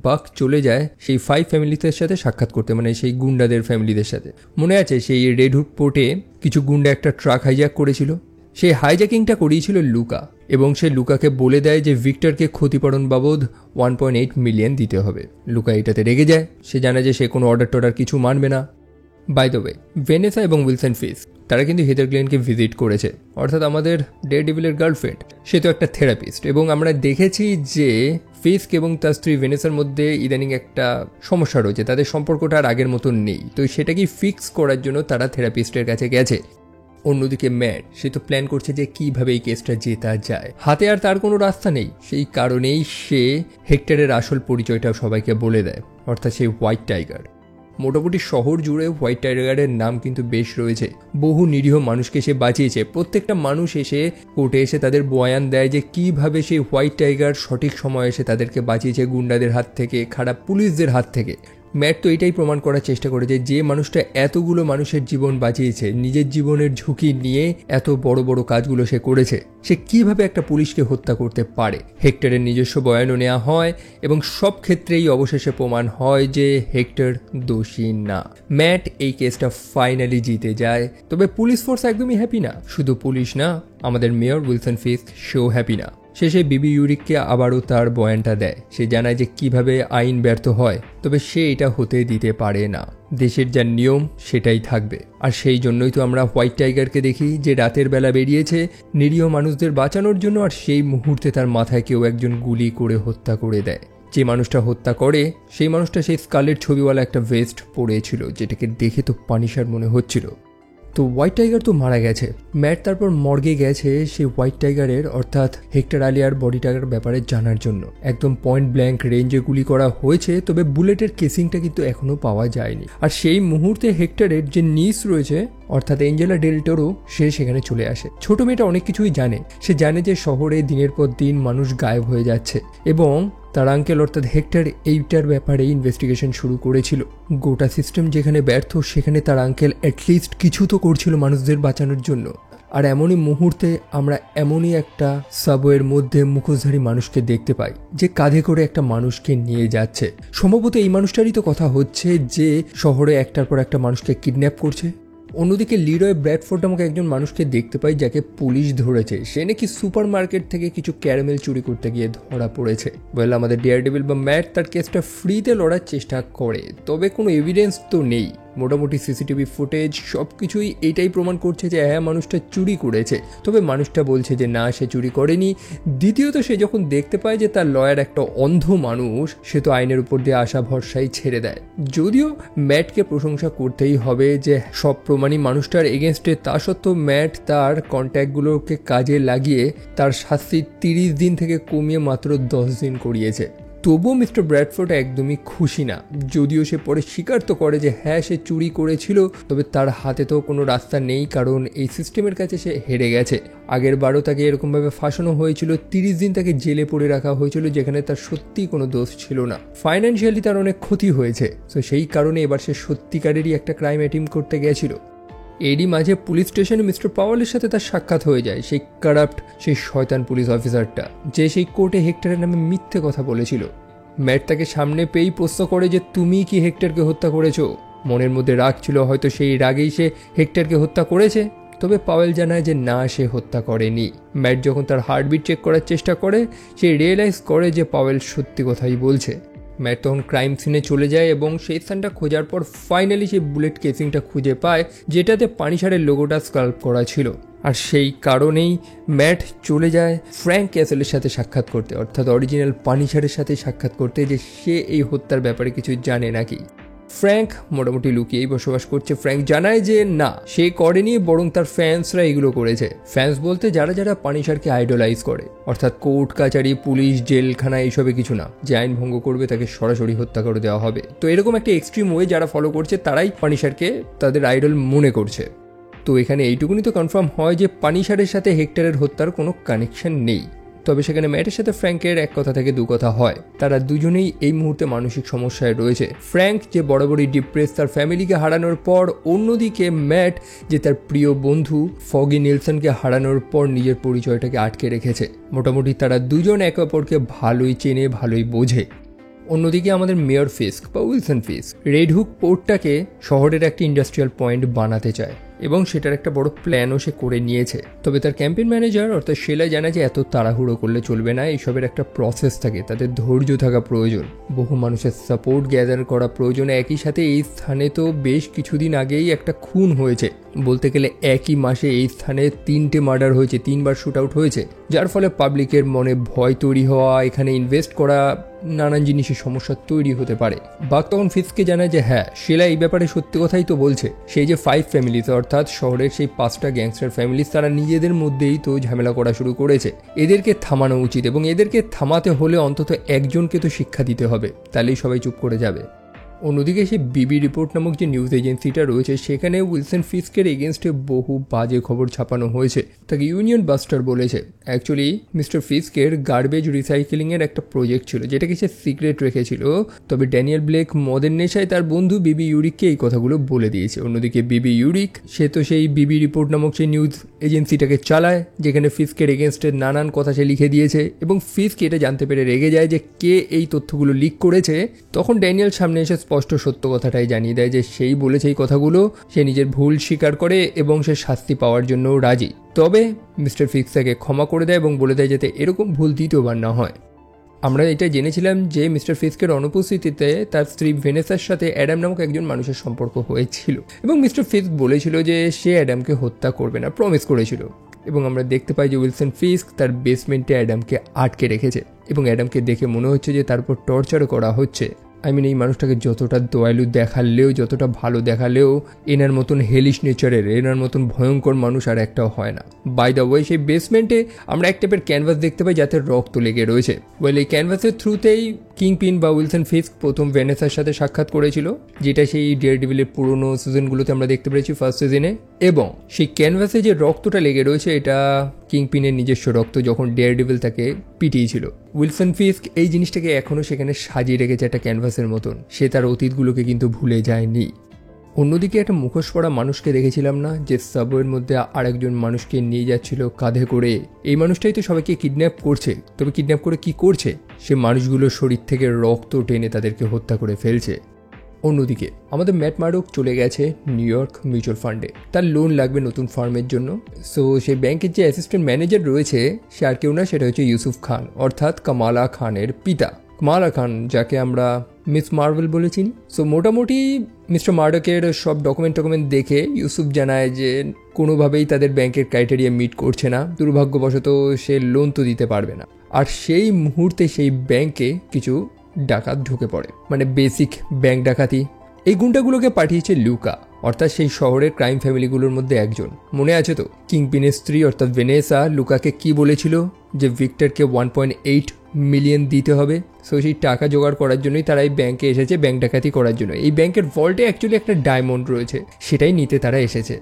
বাক চলে যায় সেই 5 ফ্যামিলিদের সাথে সাক্ষাৎ করতে, মানে সেই গুন্ডাদের ফ্যামিলিদের সাথে। মনে আছে সেই রেড হুক পোর্টে কিছু গুন্ডা একটা ট্রাক হাইজ্যাক করেছিল? সেই হাইজ্যাকিংটা করিয়েছিল লুকা, এবং সে লুকাকে বলে দেয় যে ভিক্টরকে ক্ষতিপূরণ বাবদ 1.8 মিলিয়ন দিতে হবে। লুকা এটাতে রেগে যায়। সে জানে যে সে কোনো অর্ডার কিছু মানবে না। বাই দ্য ওয়ে, ভেনেসা এবং উইলসন ফিস্ক তারা কিন্তু হেদার গ্লেনকে ভিজিট করেছে, অর্থাৎ আমাদের ডেয়ারডেভিলের গার্লফ্রেন্ড। সে তো একটা থেরাপিস্ট, এবং আমরা দেখেছি যে ফিস্ক এবং তার স্ত্রী ভেনেসার মধ্যে ইদানিং একটা সমস্যা রয়েছে। তাদের সম্পর্কটা আর আগের মতন নেই। তো সেটাকেই ফিক্স করার জন্য তারা থেরাপিস্টের কাছে গেছে। অন্যদিকে ম্যাট সে তো প্ল্যান করছে যে কিভাবে এই কেসটা জেতা যায়। হাতে আর তার কোনো রাস্তা নেই। সেই কারণেই সে হেক্টরের আসল পরিচয়টা সবাইকে বলে দেয়, অর্থাৎ সেই হোয়াইট টাইগার। মোটামুটি শহর জুড়ে হোয়াইট টাইগারের নাম কিন্তু বেশ রয়েছে। বহু নিরীহ মানুষকে সে বাঁচিয়েছে। প্রত্যেকটা মানুষ এসে কোর্টে এসে তাদের বয়ান দেয় যে কিভাবে সেই হোয়াইট টাইগার সঠিক সময় এসে তাদেরকে বাঁচিয়েছে গুন্ডাদের হাত থেকে, খারাপ পুলিশদের হাত থেকে। ম্যাট তো এটাই প্রমাণ করার চেষ্টা করেছে যে মানুষটা এতগুলো মানুষের জীবন বাঁচিয়েছে, নিজের জীবনের ঝুঁকি নিয়ে এত বড় বড় কাজগুলো সে করেছে, সে কিভাবে একটা পুলিশকে হত্যা করতে পারে। হেক্টরের নিজস্ব বয়ানও নেওয়া হয় এবং সব ক্ষেত্রেই অবশেষে প্রমাণ হয় যে হেক্টর দোষী না। ম্যাট এই কেসটা ফাইনালি জিতে যায়। তবে পুলিশ ফোর্স একদমই হ্যাপি না। শুধু পুলিশ না, আমাদের মেয়র উইলসন ফিস্ক সেও হ্যাপি না। সে বিবি ইউরিককে আবারও তার বয়ানটা দেয়। সে জানায় যে কিভাবে আইন ব্যর্থ হয়, তবে সে এটা হতে দিতে পারে না। দেশের যা নিয়ম সেটাই থাকবে। আর সেই জন্যই তো আমরা হোয়াইট টাইগারকে দেখি যে রাতের বেলা বেরিয়েছে নিরীহ মানুষদের বাঁচানোর জন্য, আর সেই মুহূর্তে তার মাথায় কেউ একজন গুলি করে হত্যা করে দেয়। যে মানুষটা হত্যা করে সেই মানুষটা সেই স্কালের ছবিওয়ালা একটা ভেস্ট পরেছিল, যেটাকে দেখে তো পানিশার মনে হচ্ছিল। তো হোয়াইট টাইগার তো মারা গেছে, ম্যাট তারপর মর্গে গেছে সেই হোয়াইট টাইগারের অর্থাৎ হেক্টর আলিয়ার বডিটার ব্যাপারে জানার জন্য। একদম পয়েন্ট ব্ল্যাঙ্ক রেঞ্জে গুলি করা হয়েছে, তবে বুলেটের কেসিংটা কিন্তু এখনো পাওয়া যায়নি। আর সেই মুহূর্তে হেক্টরের যে নিস রয়েছে অর্থাৎ এঞ্জেলা ডেল টোরো, সে সেখানে চলে আসে। ছোট মেয়েটা অনেক কিছুই জানে, সে জানে যে শহরে দিনের পর দিন মানুষ গায়েব হয়ে যাচ্ছে এবং তার আঙ্কেল অর্থাৎ হেক্টর এইটার ব্যাপারে ইনভেস্টিগেশন শুরু করেছিল। গোটা সিস্টেম যেখানে ব্যর্থ সেখানে তার আঙ্কেল অ্যাটলিস্ট কিছু তো করছিল মানুষদের বাঁচানোর জন্য। আর এমনই মুহূর্তে আমরা এমনই একটা সাবওয়ের মধ্যে মুখোশধারী মানুষকে দেখতে পাই যে কাঁধে করে একটা মানুষকে নিয়ে যাচ্ছে। সম্ভবত এই মানুষটারই তো কথা হচ্ছে যে শহরে একটার পর একটা মানুষকে কিডন্যাপ করছে। অন্যদিকে লিরয় ব্র্যাডফোর্ড নামক একজন মানুষকে দেখতে পাই যাকে পুলিশ ধরেছে। সে নাকি সুপার মার্কেট থেকে কিছু ক্যারামেল চুরি করতে গিয়ে ধরা পড়েছে। বলে আমাদের ডেয়ারডেভিল বা ম্যাট তার কেসটা ফ্রিতে লড়ার চেষ্টা করে, তবে কোনো এভিডেন্স তো নেই। মোটামুটি সিসিটিভি ফুটেজ সব কিছুই এটাই প্রমাণ করছে যে হ্যাঁ মানুষটা চুরি করেছে, তবে মানুষটা বলছে যে না সে চুরি করেনি। দ্বিতীয়ত সে যখন দেখতে পায় যে তার লয়ার একটা অন্ধ মানুষ, সে তো আইনের উপর দিয়ে আশা ভরসাই ছেড়ে দেয়। যদিও ম্যাটকে প্রশংসা করতেই হবে যে সব প্রমাণই মানুষটার এগেনস্টে, তা সত্ত্বেও ম্যাট তার কন্ট্যাক্টগুলোকে কাজে লাগিয়ে তার শাস্তি 30 দিন থেকে কমিয়ে মাত্র 10 দিন করিয়েছে। তবুও মিস্টার ব্র্যাডফোর্ড একদমই খুশি না, যদিও সে পরে স্বীকার তো করে যে হ্যাঁ সে চুরি করেছিল, তবে তার হাতে তো কোনো রাস্তা নেই, কারণ এই সিস্টেমের কাছে সে হেরে গেছে। আগের বারও তাকে এরকমভাবে ফাঁসানো হয়েছিল, 30 দিন তাকে জেলে পড়ে রাখা হয়েছিল যেখানে তার সত্যিই কোনো দোষ ছিল না। ফাইন্যান্সিয়ালি তার অনেক ক্ষতি হয়েছে, তো সেই কারণে এবার সে সত্যিকারেরই একটা ক্রাইম অ্যাটেম্প্ট করতে গেছিল। এরই মাঝে পুলিশ স্টেশনে মিস্টার পাওয়েলের সাথে তার সাক্ষাৎ হয়ে যায়, সেই কারাপ্ট সেই শয়তান পুলিশ অফিসারটা যে সেই কোর্টে হেক্টরের নামে মিথ্যে কথা বলেছিল। ম্যাট তাকে সামনে পেয়েই প্রশ্ন করে যে তুমি কি হেক্টরকে হত্যা করেছো? মনের মধ্যে রাগ ছিল, হয়তো সেই রাগেই সে হেক্টরকে হত্যা করেছে, তবে পাওয়েল জানায় যে না সে হত্যা করেনি। ম্যাট যখন তার হার্টবিট চেক করার চেষ্টা করে সে রিয়েলাইজ করে যে পাওয়েল সত্যি কথাই বলছে। ম্যাট তখন ক্রাইম সিনে চলে যায় এবং সেই স্থানটা খোঁজার পর ফাইনালি সেই বুলেট কেসিংটা খুঁজে পায় যেটাতে পানিশারের লোগোটা স্কাল্প করা ছিল। আর সেই কারণেই ম্যাট চলে যায় ফ্র্যাঙ্ক ক্যাসেলের সাথে সাক্ষাৎ করতে, অর্থাৎ অরিজিনাল পানিশারের সাথে সাক্ষাৎ করতে, যে সে এই হত্যার ব্যাপারে কিছু জানে নাকি। ফ্র্যাঙ্ক মোটামুটি লুকিয়েই বসবাস করছে। ফ্র্যাঙ্ক জানায় যে না সে করেনি, বরং তার ফ্যান্সরা এগুলো করেছে। ফ্যান্স বলতে যারা যারা পানিশারকে আইডলাইজ করে, অর্থাৎ কোর্ট কাচারি পুলিশ জেলখানা এইসবে কিছু না, যে আইন ভঙ্গ করবে তাকে সরাসরি হত্যা করে দেওয়া হবে। তো এরকম একটা এক্সট্রিম ওয়ে যারা ফলো করছে তারাই পানিশারকে তাদের আইডল মনে করছে। তো এখানে এইটুকুনি তো কনফার্ম হয় যে পানিশারের সাথে হেক্টরের হত্যার কোনো কানেকশন নেই। তবে সেখানে ম্যাটের সাথে ফ্র্যাঙ্কের এক কথা থেকে দু কথা হয়। তারা দুজনেই এই মুহূর্তে মানসিক সমস্যায় রয়েছে। ফ্র্যাঙ্ক যে বরাবরই ডিপ্রেস তার ফ্যামিলিকে হারানোর পর, অন্যদিকে ম্যাট যে তার প্রিয় বন্ধু ফগি নিলসনকে হারানোর পর নিজের পরিচয়টাকে আটকে রেখেছে। মোটামুটি তারা দুজন একে অপরকে ভালোই চেনে, ভালোই বোঝে। অন্যদিকে আমাদের মেয়র ফিস্ক বা উইলসন ফিস্ক রেড হুক পোর্টটাকে শহরের একটা ইন্ডাস্ট্রিয়াল পয়েন্ট বানাতে চায় এবং সেটার একটা বড় প্ল্যানও সে করে নিয়েছে। তবে তার ক্যাম্পেইন ম্যানেজার অর্থাৎ শেলা জানায় যে এত তাড়াহুড়ো করলে চলবে না, এইসবের একটা প্রসেস থাকে, তাদের ধৈর্য থাকা প্রয়োজন, বহু মানুষের সাপোর্ট গ্যাদার করা প্রয়োজন। একই সাথে এই স্থানে তো বেশ কিছুদিন আগেই একটা খুন হয়েছে, বলতে গেলে একই মাসে এই স্থানে 3টে মার্ডার হয়েছে, 3বার শুট আউট হয়েছে, যার ফলে পাবলিকের মনে ভয় তৈরি হওয়া, এখানে ইনভেস্ট করা নানান জিনিসের সমস্যা তৈরি হতে পারে। বাক তখন ফিস্ককে জানায় যে হ্যাঁ শেলা এই ব্যাপারে সত্যি কথাই তো বলছে। সেই যে 5 ফ্যামিলিজ অর্থাৎ শহরের সেই 5টা গ্যাংস্টার ফ্যামিলিজ, তারা নিজেদের মধ্যেই তো ঝামেলা করা শুরু করেছে। এদেরকে থামানো উচিত এবং এদেরকে থামাতে হলে অন্তত একজনকে তো শিক্ষা দিতে হবে, তাহলেই সবাই চুপ করে যাবে। অন্যদিকে সেই বিবি রিপোর্ট নামক যে নিউজ এজেন্সিটা রয়েছে সেখানে উইলসন ফিস্কের এগেনস্টে বহু বাজে খবর ছাপানো হয়েছে। তাকে ইউনিয়ন বাস্টার বলেছে। অ্যাকচুয়ালি মিস্টার ফিস্কের গার্বেজ রিসাইকেলিংয়ের একটা প্রজেক্ট ছিল যেটাকে সে সিক্রেট রেখেছিল, তবে ড্যানিয়েল ব্লেক মদের নেশায় তার বন্ধু বিবি ইউরিককে এই কথাগুলো বলে দিয়েছে। অন্যদিকে বিবি ইউরিক সে তো সেই বিবি রিপোর্ট নামক সেই নিউজ এজেন্সিটাকে চালায় যেখানে ফিস্কের এগেনস্টে নানান কথা সে লিখে দিয়েছে এবং ফিস্ক এটা জানতে পেরে রেগে যায় যে কে এই তথ্যগুলো লিক করেছে। তখন ড্যানিয়েল সামনে এসে স্পষ্ট সত্য কথাটাই জানিয়ে দেয় যে সেই বলেছে এই কথাগুলো, সে নিজের ভুল স্বীকার করে এবং সে শাস্তি পাওয়ার জন্য রাজি। তবে মিস্টার ফিস্ক তাকে ক্ষমা করে দেয় এবং বলে দেয় যাতে এরকম ভুল দ্বিতীয়বার না হয়। আমরা এটা জেনেছিলাম যে মিস্টার ফিস্কের অনুপস্থিতিতে তার স্ত্রী ভেনেসার সাথে অ্যাডাম নামক একজন মানুষের সম্পর্ক হয়েছিল এবং মিস্টার ফিস্ক বলেছিল যে সে অ্যাডামকে হত্যা করবে না, প্রমিস করেছিল। এবং আমরা দেখতে পাই যে উইলসন ফিস্ক তার বেসমেন্টে অ্যাডামকে আটকে রেখেছে এবং অ্যাডামকে দেখে মনে হচ্ছে যে তার উপর টর্চারও করা হচ্ছে। এই মানুষটাকে যতটা দয়ালু দেখালেও, যতটা ভালো দেখালেও, এনার মতন হেলিশ নেচারের, এনার মতন ভয়ঙ্কর মানুষ আর একটাও হয় না। বাই দ্য ওয়ে, সেই বেসমেন্টে আমরা এক টাইপের ক্যানভাস দেখতে পাই যাতে রক্ত লেগে রয়েছে। ওয়েল, এই ক্যানভাসের থ্রুতেই কিংপিন বা উইলসন ফিস্ক প্রথম ভ্যানেসার সাথে সাক্ষাৎ করেছিল, যেটা সেই ডেয়ারডেভিলের পুরোনো সিজনগুলোতে আমরা দেখতে পেরেছি ফার্স্ট সিজনে। এবং সেই ক্যানভাসে যে রক্তটা লেগে রয়েছে এটা কিংপিনের নিজস্ব রক্ত, যখন ডেয়ারডেভিল তাকে পিটিয়েছিল। উইলসন ফিস্ক এই জিনিসটাকে এখনও সেখানে সাজিয়ে রেখেছে একটা ক্যানভাসের মতন, সে তার অতীতগুলোকে কিন্তু ভুলে যায়নি। অন্যদিকে একটা মুখোশ পরা মানুষকে দেখেছিলাম না, যে সাবওয়ের মধ্যে আরেকজন মানুষকে নিয়ে যাচ্ছিল কাঁধে করে। এই মানুষটাই তো সবাইকে কিডন্যাপ করছে, তবে কিডন্যাপ করে কি করছে? সে মানুষগুলোর শরীর থেকে রক্ত টেনে তাদেরকে হত্যা করে ফেলছে। অন্যদিকে আমাদের ম্যাট মার্ডক চলে গেছে নিউ ইয়র্ক মিউচুয়াল ফান্ডে, তার লোন লাগবে নতুন ফার্মের জন্য। সো সেই ব্যাংকের যে অ্যাসিস্ট্যান্ট ম্যানেজার রয়েছে সে আর কেউ না, সেটা হচ্ছে ইউসুফ খান, অর্থাৎ কামালা খানের পিতা। কামালা খান, যাকে আমরা মিস মার্ভেল বলে চিনি। সো মোটামুটি মিস্টার মার্ডকের সব ডকুমেন্ট দেখে ইউসুফ জানায় যে কোনোভাবেই তাদের ব্যাংকের ক্রাইটেরিয়া মিট করছে না, দুর্ভাগ্যবশত সে লোন তো দিতে পারবে না। আর সেই মুহূর্তে সেই ব্যাংকে কিছু ডাকাত ঢুকে পড়ে, মানে বেসিক ব্যাংক ডাকাতি। এই গুন্ডাগুলোকে পাঠিয়েছে লুকা, অর্থাৎ সেই শহরের ক্রাইম ফ্যামিলিগুলোর মধ্যে একজন। মনে আছে তো কিংপিনের স্ত্রী অর্থাৎ ভেনেসা লুকাকে কি বলেছিল, যে ভিক্টরকে 1.8 মিলিয়ন দিতে হবে। সো সেই টাকা জোগাড় করার জন্যই তারা এই ব্যাংকে এসেছে, ব্যাংক ডাকাতি করার জন্য। এই ব্যাংকের ভল্টে অ্যাকচুয়ালি একটা ডায়মন্ড রয়েছে, সেটাই নিতে তারা এসেছে।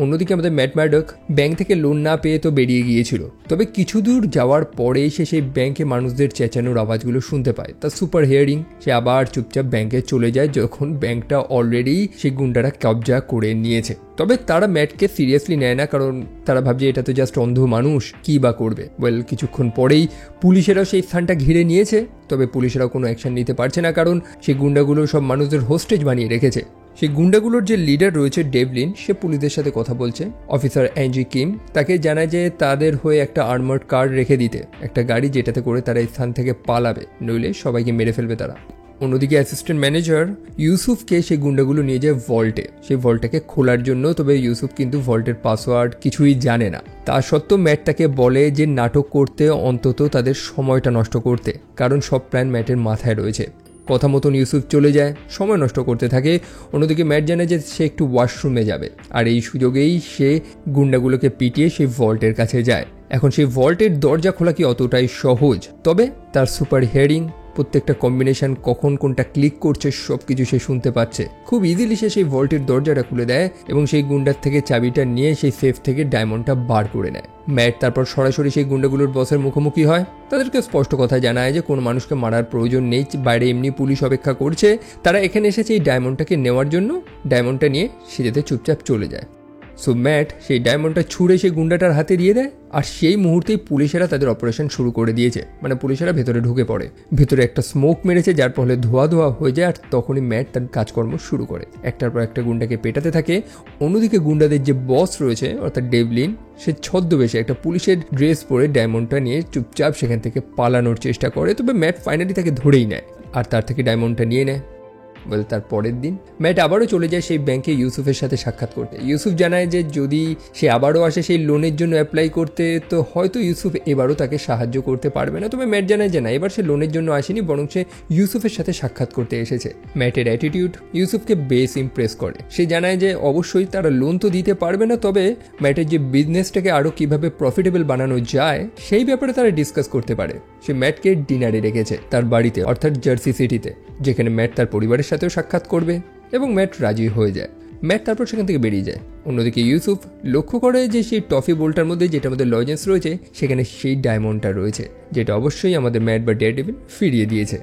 অন্যদিকে আমাদের ম্যাট মার্ডক ব্যাংক থেকে লোন না পেয়ে তো বেরিয়ে গিয়েছিল, তবে কিছু দূর যাওয়ার পরেই সে সেই ব্যাংকে মানুষদের চেঁচানোর আওয়াজগুলো শুনতে পায়। তার সুপার হিয়ারিং, সে আবার চুপচাপ ব্যাংকে চলে যায় যখন ব্যাংকটা অলরেডি সেই গুন্ডারা কবজা করে নিয়েছে। তবে তারা ম্যাটকে সিরিয়াসলি নেয় না, কারণ তারা ভাবছে এটা তো জাস্ট অন্ধ মানুষ, কি বা করবে। ওয়েল, কিছুক্ষণ পরেই পুলিশেরাও সেই স্থানটা ঘিরে নিয়েছে, তবে পুলিশেরাও কোনো অ্যাকশন নিতে পারছে না, কারণ সেই গুন্ডাগুলো সব মানুষদের হোস্টেজ বানিয়ে রেখেছে। সেই গুন্ডাগুলোর যে লিডার রয়েছে ডেভলিন, সে পুলিশদের সাথে কথা বলছে। অফিসার অ্যাঞ্জি কিম তাকে জানায় যে তাদের হয়ে একটা আর্মার্ড কার রেখে দিতে, একটা গাড়ি যেটাতে করে তারা এই স্থান থেকে পালাবে, নইলে সবাইকে মেরে ফেলবে তারা। অন্যদিকে অ্যাসিস্ট্যান্ট ম্যানেজার ইউসুফকে সেই গুন্ডাগুলো নিয়ে যায় ভল্টে, সেই ভল্টটাকে খোলার জন্য। তবে ইউসুফ কিন্তু ভল্টের পাসওয়ার্ড কিছুই জানে না। তা সত্ত্বেও ম্যাট তাকে বলে যে নাটক করতে, অন্তত তাদের সময়টা নষ্ট করতে, কারণ সব প্ল্যান ম্যাটের মাথায় রয়েছে। কথা মতন ইউসুফ চলে যায়, সময় নষ্ট করতে থাকে। অন্যদিকে ম্যাট জানে যে সে একটু ওয়াশরুমে যাবে, আর এই সুযোগেই সে গুন্ডাগুলোকে পিটিয়ে সেই ভল্টের কাছে যায়। এখন সেই ভল্টের দরজা খোলা কি অতটাই সহজ? তবে তার সুপার হিয়ারিং, প্রত্যেকটা কম্বিনেশন, কখন কোনটা ক্লিক করছে সব কিছু সে শুনতে পাচ্ছে। খুব ইজিলি সে সেই ভল্টের দরজাটা খুলে দেয় এবং সেই গুন্ডার থেকে চাবিটা নিয়ে সেই সেফ থেকে ডায়মন্ডটা বার করে নেয়। ম্যাট তারপর সরাসরি সেই গুন্ডাগুলোর বসের মুখোমুখি হয়, তাদেরকে স্পষ্ট কথা জানায় যে কোনো মানুষকে মারার প্রয়োজন নেই, বাইরে এমনি পুলিশ অপেক্ষা করছে, তারা এখানে এসেছে এই ডায়মন্ডটাকে নেওয়ার জন্য। ডায়মন্ডটা নিয়ে সে যেতে চুপচাপ চলে যায়। সো ম্যাট সেই ডায়মন্ডটা ছুঁড়ে সেই গুন্ডাটার হাতে দিয়ে দেয়, আর সেই মুহূর্তেই পুলিশেরা তাদের অপারেশন শুরু করে দিয়েছে। মানে পুলিশেরা ভেতরে ঢুকে পড়ে, ভেতরে একটা স্মোক মেরেছে যার ফলে ধোয়া হয়ে যায়, আর তখনই ম্যাট তার কাজকর্ম শুরু করে, একটার পর একটা গুন্ডাকে পেটাতে থাকে। অন্যদিকে গুন্ডাদের যে বস রয়েছে অর্থাৎ ডেভলিন, সে ছদ্মবেশে একটা পুলিশের ড্রেস পরে ডায়মন্ডটা নিয়ে চুপচাপ সেখান থেকে পালানোর চেষ্টা করে। তবে ম্যাট ফাইনালি তাকে ধরেই নেয় আর তার থেকে ডায়মন্ডটা নিয়ে নেয়। বলে তার পরের দিন ম্যাট আবারও চলে যায় সেই ব্যাংকে ইউসুফের সাথে সাক্ষাৎ করতে। ইউসুফ জানায় যে যদি সে আবারও আসে সেই লোনের জন্য অ্যাপ্লাই করতে, তো হয়তো ইউসুফ এবারও তাকে সাহায্য করতে পারবে না। তবে ম্যাট জানায় যে না, এবার সে লোনের জন্য আসেনি, বরং সে ইউসুফের সাথে সাক্ষাৎ করতে এসেছে। ম্যাটের অ্যাটিটিউড ইউসুফকে বেশ ইমপ্রেস করে। সে জানায় যে অবশ্যই তারা লোন তো দিতে পারবে না, তবে ম্যাটের যে বিজনেসটাকে আরও কিভাবে প্রফিটেবল বানানো যায় সেই ব্যাপারে তারা ডিসকাস করতে পারে। সে ম্যাটকে ডিনারে রেখেছে তার বাড়িতে, অর্থাৎ জার্সি সিটিতে, যেখানে ম্যাট তার পরিবারের সাথেও সাক্ষাৎ করবে, এবং ম্যাট রাজি হয়ে যায়। ম্যাট তারপর সেখান থেকে বেরিয়ে যায়। অন্যদিকে ইউসুফ লক্ষ্য করে যে সেই টফি বোলটার মধ্যে, যেটা আমাদের লজেন্স রয়েছে, সেখানে সেই ডায়মন্ডটা রয়েছে, যেটা অবশ্যই আমাদের ম্যাট বা ডেয়ারডেভিল ফিরিয়ে দিয়েছে।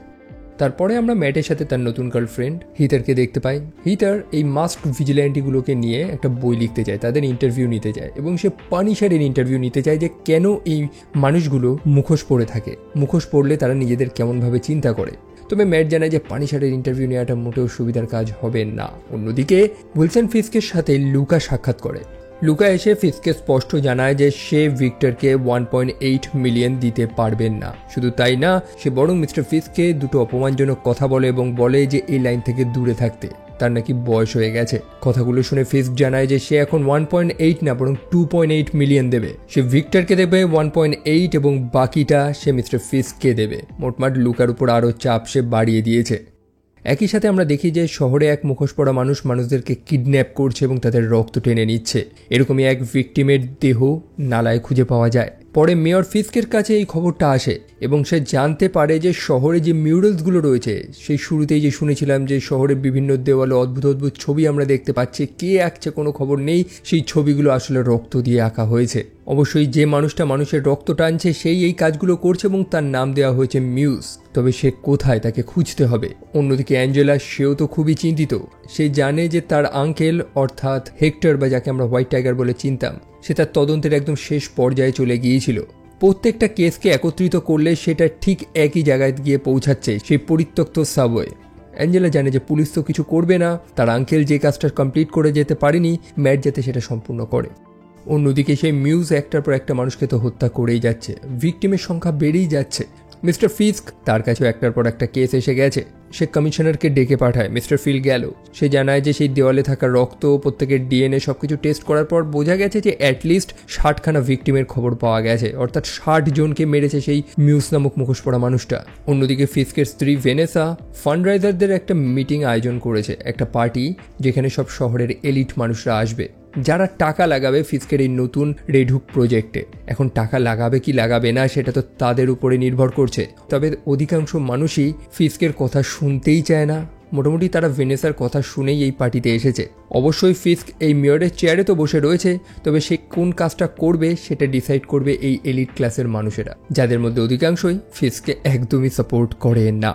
তারপরে আমরা ম্যাটের সাথে তার নতুন গার্লফ্রেন্ড হিথারকে দেখতে পাই। হিথার এই মাস্ক ভিজিল্যান্টিগুলোকে নিয়ে একটা বই লিখতে চায়, তাদের ইন্টারভিউ নিতে চায়, এবং সে পানিশারের ইন্টারভিউ নিতে চায় যে কেন এই মানুষগুলো মুখোশ পরে থাকে, মুখোশ পরলে তারা নিজেদের কেমনভাবে চিন্তা করে। তবে ম্যাট জানায় যে পানিশারের ইন্টারভিউ নেওয়াটা মোটেও সুবিধার কাজ হবে না। অন্যদিকে উইলসন ফিস্কের সাথে লুকা সাক্ষাৎ করে। লুকা এসে ফিস্ককে স্পষ্ট জানায় যে সে ভিক্টরকে 1.8 মিলিয়ন দিতে পারবেন না। শুধু তাই না, সে বরং মিস্টার ফিস্ককে দুটো অপমানজনক কথা বলে এবং বলে যে এই লাইন থেকে দূরে থাকতে, তার নাকি বয়স হয়ে গেছে। কথাগুলো শুনে ফিস্ক জানায় যে সে এখন 1.8 না, বরং 2.8 মিলিয়ন দেবে। সে ভিক্টরকে দেবে 1.8 এবং বাকিটা সে মিস্টার ফিস্ককে দেবে। মোটমাট লুকার উপর আরও চাপ সে বাড়িয়ে দিয়েছে। একই সাথে আমরা দেখি যে শহরে এক মুখোশ পরা মানুষ মানুষদেরকে কিডন্যাপ করছে এবং তাদের রক্ত টেনে নিচ্ছে। এরকমই এক ভিকটিমের দেহ নালায় খুঁজে পাওয়া যায়। পরে মেয়র ফিস্কের কাছে এই খবরটা আসে এবং সে জানতে পারে যে শহরে যে মিউরালসগুলো রয়েছে, সেই শুরুতেই যে শুনেছিলাম যে শহরের বিভিন্ন দেওয়ালে অদ্ভুত অদ্ভুত ছবি আমরা দেখতে পাচ্ছি, কে আঁকছে কোনো খবর নেই, সেই ছবিগুলো আসলে রক্ত দিয়ে আঁকা হয়েছে। অবশ্যই যে মানুষটা মানুষের রক্ত টানছে সেই এই কাজগুলো করছে এবং তার নাম দেওয়া হয়েছে মিউজ। তবে সে কোথায়, তাকে খুঁজতে হবে। অন্যদিকে অ্যাঞ্জেলা, সেও তো খুবই চিন্তিত। সে জানে যে তার আঙ্কেল অর্থাৎ হেক্টর, বা যাকে আমরা হোয়াইট টাইগার বলে চিনতাম, সে তার তদন্তের একদম শেষ পর্যায়ে চলে গিয়েছিল। প্রত্যেকটা কেসকে একত্রিত করলে সেটা ঠিক একই জায়গায় গিয়ে পৌঁছাচ্ছে, সেই পরিত্যক্ত সাবওয়ে। অ্যাঞ্জেলা জানে যে পুলিশ তো কিছু করবে না, তার আঙ্কেল যে কাজটা কমপ্লিট করে যেতে পারেনি, ম্যাট যাতে সেটা সম্পূর্ণ করে। অন্যদিকে সেই মিউজ একটার পর একটা মানুষকে তো হত্যা করেই যাচ্ছে, ভিকটিমের সংখ্যা বেড়েই যাচ্ছে। মিস্টার ফিস্ক, তার কাছেও একটার পর একটা কেস এসে গেছে। সে কমিশনারকে ডেকে পাঠায়। মিস্টার ফিল গেল। সে জানায় যে সেই দেওয়ালে থাকা রক্ত, প্রত্যেকের ডিএনএ সবকিছু টেস্ট করার পর বোঝা গেছে যে অ্যাটলিস্ট 60খানা ভিকটিমের খবর পাওয়া গেছে, অর্থাৎ 60 জনকে মেরেছে সেই মিউজ নামক মুখোশ পড়া মানুষটা। অন্যদিকে ফিস্কের স্ত্রী ভেনেসা ফান্ডরাইজারদের একটা মিটিং আয়োজন করেছে, একটা পার্টি, যেখানে সব শহরের এলিট মানুষরা আসবে, যারা টাকা লাগাবে ফিস্কের এই নতুন রেড হুক প্রজেক্টে। এখন টাকা লাগাবে কি লাগাবে না সেটা তো তাদের উপরে নির্ভর করছে। তবে অধিকাংশ মানুষই ফিস্কের কথা শুনতেই চায় না। মোটামুটি তারা ভেনেসার কথা শুনেই এই পার্টিতে এসেছে। অবশ্যই ফিস্ক এই মেয়রের চেয়ারে তো বসে রয়েছে, তবে সে কোন কাজটা করবে সেটা ডিসাইড করবে এই এলিট ক্লাসের মানুষেরা, যাদের মধ্যে অধিকাংশই ফিস্ককে একদমই সাপোর্ট করে না।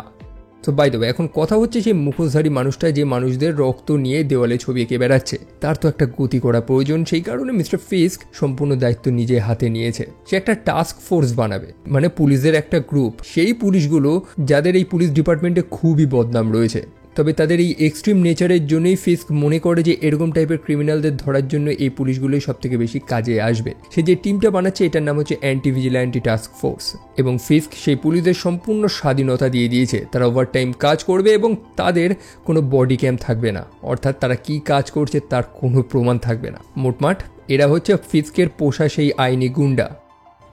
তো বাই দ্য ওয়ে, এখন কথা হচ্ছে সেই মুখোশধারী মানুষটা যে মানুষদের রক্ত নিয়ে দেওয়ালে ছবি এঁকে বেড়াচ্ছে, তার তো একটা গতি করা প্রয়োজন। সেই কারণে মিস্টার ফিস্ক সম্পূর্ণ দায়িত্ব নিজে হাতে নিয়েছে। সে একটা টাস্ক ফোর্স বানাবে, মানে পুলিশের একটা গ্রুপ, সেই পুলিশগুলো যাদের এই পুলিশ ডিপার্টমেন্টে খুবই বদনাম রয়েছে। তবে তাদের এই এক্সট্রিম নেচারের জন্যই ফিস্ক মনে করে যে এরকম টাইপের ক্রিমিনালদের ধরার জন্য এই পুলিশগুলোই সব থেকে বেশি কাজে আসবে। সে যে টিমটা বানাচ্ছে এটার নাম হচ্ছে অ্যান্টি ভিজিল্যান্টি টাস্ক ফোর্স, এবং ফিস্ক সেই পুলিশদের সম্পূর্ণ স্বাধীনতা দিয়ে দিয়েছে। তারা ওভারটাইম কাজ করবে এবং তাদের কোনো বডি ক্যাম থাকবে না, অর্থাৎ তারা কি কাজ করছে তার কোনো প্রমাণ থাকবে না। মোটমাট এরা হচ্ছে ফিস্কের পোষা সেই আইনি গুন্ডা।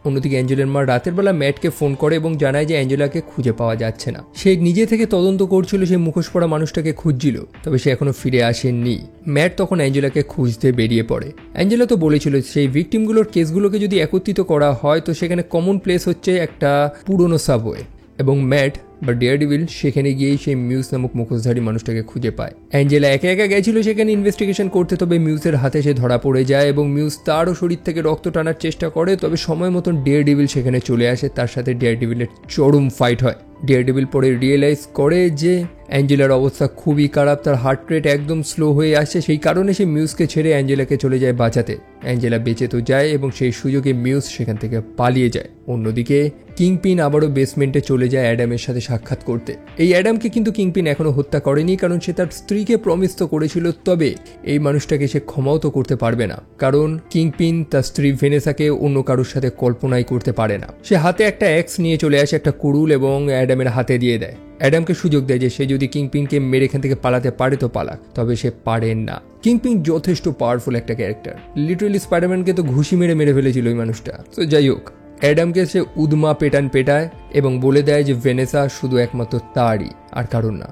অন্যদিকে অ্যাঞ্জেলার মা রাতের বেলা ম্যাটকে ফোন করে এবং জানায় যে অ্যাঞ্জেলাকে খুঁজে পাওয়া যাচ্ছে না। সে নিজে থেকে তদন্ত করছিল, সেই মুখোশ পড়া মানুষটাকে খুঁজছিল, তবে সে এখনো ফিরে আসেননি। ম্যাট তখন অ্যাঞ্জেলাকে খুঁজতে বেরিয়ে পড়ে। অ্যাঞ্জেলা তো বলেছিল সেই ভিকটিমগুলোর কেসগুলোকে যদি একত্রিত করা হয় তো সেখানে কমন প্লেস হচ্ছে একটা পুরনো সাবওয়ে, এবং ম্যাট বা ডেয়ারডেভিল সেখানে গিয়েই সেই মিউজ নামক মুখোশধারী মানুষটাকে খুঁজে পায়। অ্যাঞ্জেলা একা একা গেছিল সেখানে ইনভেস্টিগেশন করতে, তবে মিউজের হাতে সে ধরা পড়ে যায় এবং মিউজ তারও শরীর থেকে রক্ত টানার চেষ্টা করে। তবে সময় মতন ডেয়ারডেভিল সেখানে চলে আসে, তার সাথে ডেয়ারডেভিলের চরম ফাইট হয়। ডেয়ারডেভিল পরে রিয়েলাইজ করে যে অ্যাঞ্জেলার অবস্থা খুবই খারাপ, তার হার্ট রেট একদম স্লো হয়ে আসছে। সেই কারণে সে মিউজকে ছেড়ে অ্যাঞ্জেলাকে চলে যায় বাঁচাতে। অ্যাঞ্জেলা বেঁচে তো যায় এবং সেই সুযোগে মিউজ সেখান থেকে পালিয়ে যায়। অন্যদিকে কিংপিন আবারও বেসমেন্টে চলে যায় অ্যাডামের সাথে সাক্ষাৎ করতে। এই অ্যাডামকে কিন্তু কিংপিন এখনো হত্যা করেনি, কারণ সে তার স্ত্রীকে প্রমিস তো করেছিল, তবে এই মানুষটাকে সে ক্ষমাও তো করতে পারবে না, কারণ কিংপিন তার স্ত্রী ভেনেসাকে অন্য কারোর সাথে কল্পনাই করতে পারে না। সে হাতে একটা অ্যাক্স নিয়ে চলে আসে, একটা কুড়ুল, এবং অ্যাডামের হাতে দিয়ে দেয়। অ্যাডামকে সুযোগ দেয় যে সে যদি কিংপিনকে মেরে এখান থেকে পালাতে পারে তো পালাক, তবে সে পারেন না। কিংপিন যথেষ্ট পাওয়ারফুল একটা ক্যারেক্টার, লিটারালি স্পাইডারম্যানকে তো ঘুষি মেরে ফেলেছিল ওই মানুষটা। তো যাই হোক, অ্যাডামকে সে উদমা পেটায় এবং বলে দেয় যে ভেনেসা শুধু একমাত্র তারই, আর কারণ না।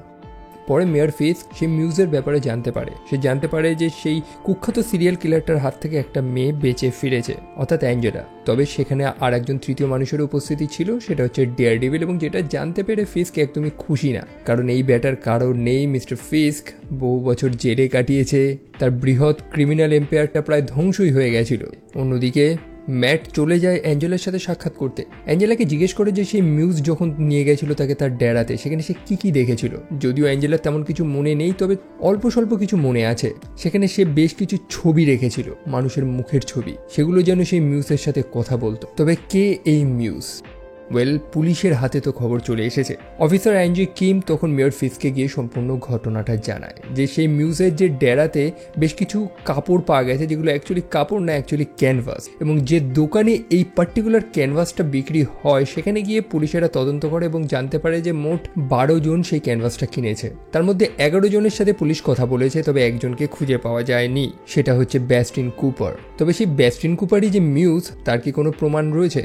পরে মেয়র ফিস্ক সেই মিউজের ব্যাপারে জানতে পারে। সে জানতে পারে যে সেই কুখ্যাত সিরিয়াল কিলারটার হাত থেকে একটা মেয়ে বেঁচে ফিরেছে, অর্থাৎ অ্যাঞ্জেলা। তবে সেখানে আর একজন তৃতীয় মানুষের উপস্থিতি ছিল, সেটা হচ্ছে ডেয়ারডেভিল, এবং যেটা জানতে পেরে ফিস্ক একদমই খুশি না, কারণ এই ব্যাটার কারণ নেই। মিস্টার ফিস্ক বহু বছর জেলে কাটিয়েছে, তার বৃহৎ ক্রিমিনাল এম্পায়ারটা প্রায় ধ্বংসই হয়ে গেছিল। অন্যদিকে ম্যাট চলে যায় অ্যাঞ্জেলার সাথে সাক্ষাৎ করতে। অ্যাঞ্জেলাকে জিজ্ঞেস করে যে সেই মিউজ যখন নিয়ে গেছিল তাকে তার ডেরাতে, সেখানে সে কি দেখেছিল। যদিও অ্যাঞ্জেলার তেমন কিছু মনে নেই, তবে অল্প স্বল্প কিছু মনে আছে। সেখানে সে বেশ কিছু ছবি রেখেছিল, মানুষের মুখের ছবি, সেগুলো যেন সেই মিউজের সাথে কথা বলতো। তবে কে এই মিউজ? পুলিশের হাতে তো খবর চলে এসেছে। অফিসার অ্যান্ড্রি কিম তখন মেয়র ফিস্ককে গিয়ে সম্পূর্ণ ঘটনাটা জানায় যে সেই মিউজের যে ডেরাতে বেশ কিছু কাপড় পাওয়া গেছে, যেগুলো অ্যাকচুয়ালি কাপড় না, অ্যাকচুয়ালি ক্যানভাস, এবং যে দোকানে এই পার্টিকুলার ক্যানভাসটা বিক্রি হয় সেখানে গিয়ে পুলিশেরা তদন্ত করে এবং জানতে পারে যে মোট 12 জন সেই ক্যানভাসটা কিনেছে। তার মধ্যে 11 জনের সাথে পুলিশ কথা বলেছে, তবে একজনকে খুঁজে পাওয়া যায়নি, সেটা হচ্ছে ব্যাস্টিন কুপার। তবে সেই ব্যাস্টিন কুপারই যে মিউজ, তার কি কোনো প্রমাণ রয়েছে?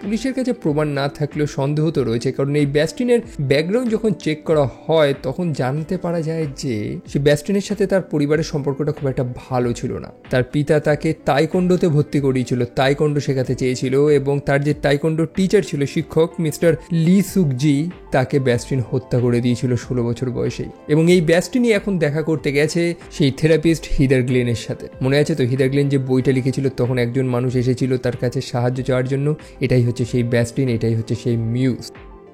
পুলিশের কাছে প্রমাণ না থাকলেও সন্দেহ তো রয়েছে, কারণ এই ব্যাস্টিনের ব্যাকগ্রাউন্ড যখন চেক করা হয় তখন জানতে পারা যায় যে সে ব্যাস্টিনের সাথে তার পরিবারের সম্পর্কটা খুব একটা ভালো ছিল না। তার পিতা তাকে তাইকোন্ডোতে ভর্তি করিয়েছিল, তাইকোন্ডো শেখাতে চেয়েছিল, এবং তার যে তাইকোন্ডো টিচার ছিল, শিক্ষক মিস্টার লি সুকজি, তাকে ব্যাস্টিন হত্যা করে দিয়েছিল 16 বছর বয়সেই। এবং এই ব্যাস্টিনই এখন দেখা করতে গেছে সেই থেরাপিস্ট হিদার গ্লেনের সাথে। মনে আছে তো হিদার গ্লেন যে বইটা লিখেছিল, তখন একজন মানুষ এসেছিল তার কাছে সাহায্য চাওয়ার জন্য। এটাই হচ্ছে সেই ব্যাস্টিন, এটাই হচ্ছে সেই মিউজ।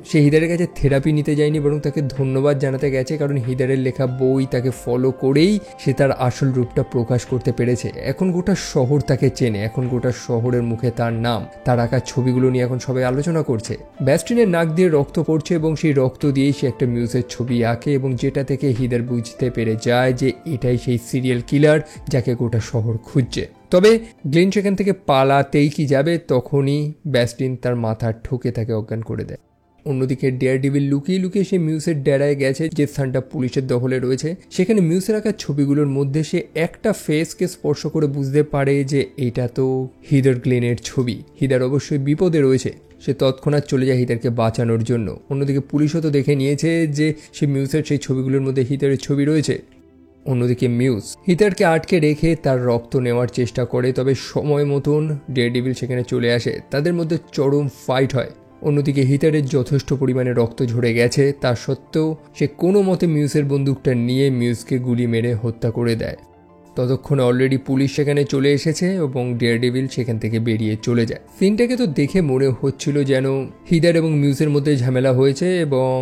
সে হিদারের কাছে থেরাপি নিতে যায়নি, বরং তাকে ধন্যবাদ জানাতে গেছে, কারণ হিদারের লেখা বই তাকে ফলো করেই সে তার আসল রূপটা প্রকাশ করতে পেরেছে। এখন গোটা শহর তাকে চেনে, এখন গোটা শহরের মুখে তার নাম, তার আঁকা ছবিগুলো নিয়ে এখন সবাই আলোচনা করছে। ব্যাস্টিনের নাক দিয়ে রক্ত পড়ছে এবং সেই রক্ত দিয়েই সে একটা মিউজের ছবি আঁকে, এবং যেটা থেকে হিদার বুঝতে পেরে যায় যে এটাই সেই সিরিয়াল কিলার যাকে গোটা শহর খুঁজছে। তবে গ্লেন সেখান থেকে পালাতেই কি যাবে, তখনই ব্যাস্টিন তার মাথা ঠুকে তাকে অজ্ঞান করে দেয়। অন্যদিকে ডেয়ারডেভিল লুকিয়ে লুকিয়ে সে মিউসের ডেরায় গেছে, যে স্থানটা পুলিশের দখলে রয়েছে। সেখানে মিউসের আঁকা ছবিগুলোর মধ্যে সে একটা ফেসকে স্পর্শ করে বুঝতে পারে যে এটা তো হিদার গ্লেনের ছবি। হিদার অবশ্যই বিপদে রয়েছে, সে তৎক্ষণাৎ চলে যায় হিদারকে বাঁচানোর জন্য। অন্যদিকে পুলিশও তো দেখে নিয়েছে যে সে মিউসের সেই ছবিগুলোর মধ্যে হিদারের ছবি রয়েছে। অন্যদিকে মিউজ হিদারকে আটকে রেখে তার রক্ত নেওয়ার চেষ্টা করে, তবে সময় মতন ডেয়ারডেভিল সেখানে চলে আসে, তাদের মধ্যে চরম ফাইট হয়। অন্যদিকে হিদারের যথেষ্ট পরিমাণে রক্ত ঝরে গেছে, তা সত্ত্বেও সে কোনো মতে মিউজের বন্দুকটা নিয়ে মিউজকে গুলি মেরে হত্যা করে দেয়। ততক্ষণে অলরেডি পুলিশ সেখানে চলে এসেছে এবং ডেয়ারডেভিল সেখান থেকে বেরিয়ে চলে যায়। সিনটাকে তো দেখে মনে হচ্ছিল যেন হিদার এবং মিউজের মধ্যে ঝামেলা হয়েছে এবং